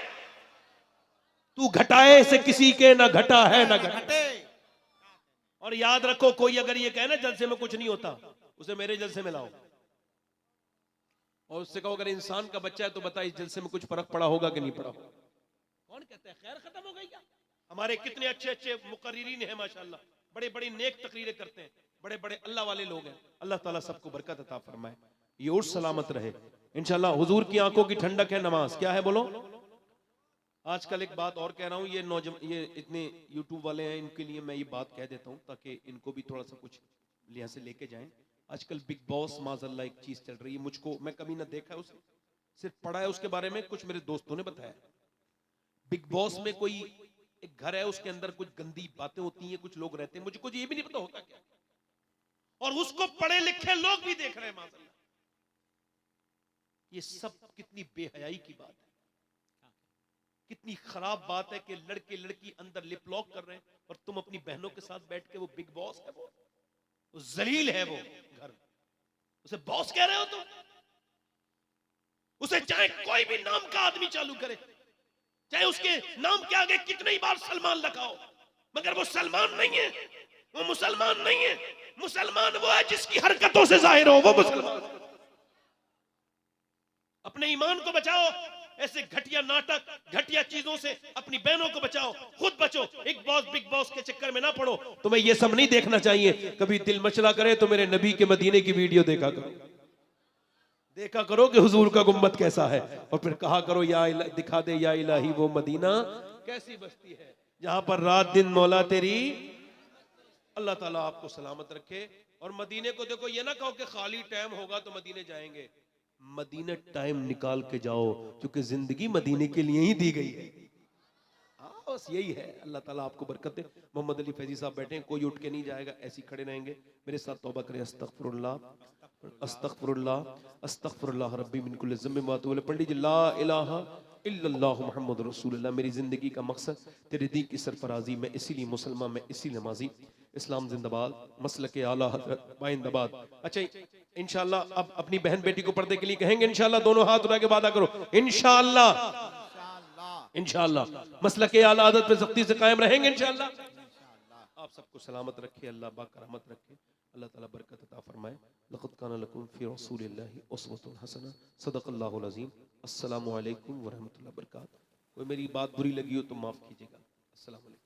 [SPEAKER 1] तू घटाए से किसी के ना घटा है ना घटे। और याद रखो कोई अगर ये कहे ना जलसे में कुछ नहीं होता, उसे मेरे जलसे में लाओ और उससे कहो अगर इंसान का बच्चा है तो बता इस जलसे में कुछ फर्क पड़ा होगा कि नहीं पड़ा होगा। कौन कहता है खैर खत्म हो गई क्या? हमारे कितने अच्छे अच्छे मुकर्रिरीन हैं माशाल्लाह, बड़े बड़ी नेक तकरीरें करते हैं, बड़े बड़े अल्लाह वाले लोग हैं। अल्लाह ताला सबको बरकत अता फरमाए, ये और सलामत रहे इंशाल्लाह। हुजूर की आंखों की ठंडक है नमाज। क्या है बोलो? आजकल एक बात और कह रहा हूं, ये इतने यूट्यूब वाले हैं, इनके लिए मैं ये बात कह देता हूं ताकि इनको भी थोड़ा सा कुछ यहाँ से लेके जाएं। आजकल बिग बॉस माज़अल्लाह एक चीज चल रही है, मुझको मैं कभी ना देखा है उसे, सिर्फ पढ़ा है उसके बारे में, कुछ मेरे दोस्तों ने बताया। बिग बॉस में कोई एक घर है, उसके अंदर कुछ गंदी बातें होती हैं, कुछ लोग रहते हैं, मुझे कुछ ये भी नहीं पता होता क्या, और उसको पढ़े लिखे लोग भी देख रहे हैं माशाल्लाह। ये सब कितनी बेहयाई की बात है, कितनी खराब बात है कि लड़के लड़की अंदर लिप लॉक कर रहे हैं और तुम अपनी बहनों के साथ बैठ के, वो बिग बॉस है, वो जलील है, वो घर, उसे बॉस कह रहे हो तुम? उसे चाहे कोई भी नाम का आदमी चालू करे, चाहे उसके नाम के आगे कितने ही बार सलमान लगाओ, मगर वो सलमान नहीं है, वो मुसलमान नहीं है। मुसलमान वो है जिसकी हरकतों से जाहिर हो वो मुसलमान। अपने ईमान को बचाओ, ऐसे घटिया नाटक, घटिया चीजों से अपनी बहनों को बचाओ, खुद बचो, एक बॉस बिग बॉस के चक्कर में ना पड़ो। तुम्हें ये सब नहीं देखना चाहिए। कभी दिल मचला करे तो मेरे नबी के मदीने की वीडियो देखा करो, देखा करो कि हुजूर का गुम्बद कैसा है, और फिर कहा करो या दिखा दे या इलाही वो मदीना कैसी बस्ती है जहां पर रात दिन मौला तेरी। अल्लाह ताला आपको सलामत रखे। और मदीने को देखो, ये ना कहो कि खाली टाइम होगा तो मदीने जाएंगे, मदीने टाइम निकाल के जाओ, क्योंकि जिंदगी मदीने के लिए ही दी गई है। बस यही है। अल्लाह ताला आपको बरकत दे। मोहम्मद अली फैजी साहब बैठे हैं, कोई उठ के नहीं जाएगा, ऐसे ही खड़े रहेंगे। मेरे साथ तौबा करें, अस्तगफिरुल्लाह अस्तगफिरुल्लाह अस्तगफिरुल्लाह रब्बी मिन कुल्लि ज़म्बिन व अतूबु इलैह। पंडित जी, ला इलाहा इल्लल्लाह मुहम्मद रसूलुल्लाह। मेरी जिंदगी का मकसद तेरे दी की सरफराजी, मैं इसीलिए मुसलमान, मैं इसी नमाजी। इस्लाम जिंदाबाद, मसलक आला हज़रत बाइंदाबाद। अच्छा, इंशाअल्लाह अब अपनी बहन बेटी को पर्दे के लिए कहेंगे इंशाअल्लाह। दोनों हाथ उठा के वादा करो, इंशाअल्लाह इंशाअल्लाह मसलक आला हज़रत पे सख्ती से कायम रहेंगे इंशाअल्लाह। आप सबको सलामत रखे, अल्लाह बाकरामत रखे, अल्लाह ताला बरकत अता फरमाए। लक़द काना लकुम फ़ी रसूलिल्लाहि उस्वतुन हसना। सदक़ल्लाहुल अज़ीम। अस्सलामु अलैकुम व रहमतुल्लाहि व बरकातहू। कोई मेरी बात बुरी लगी हो तो माफ कीजिएगा। अस्सलामु अलैकुम।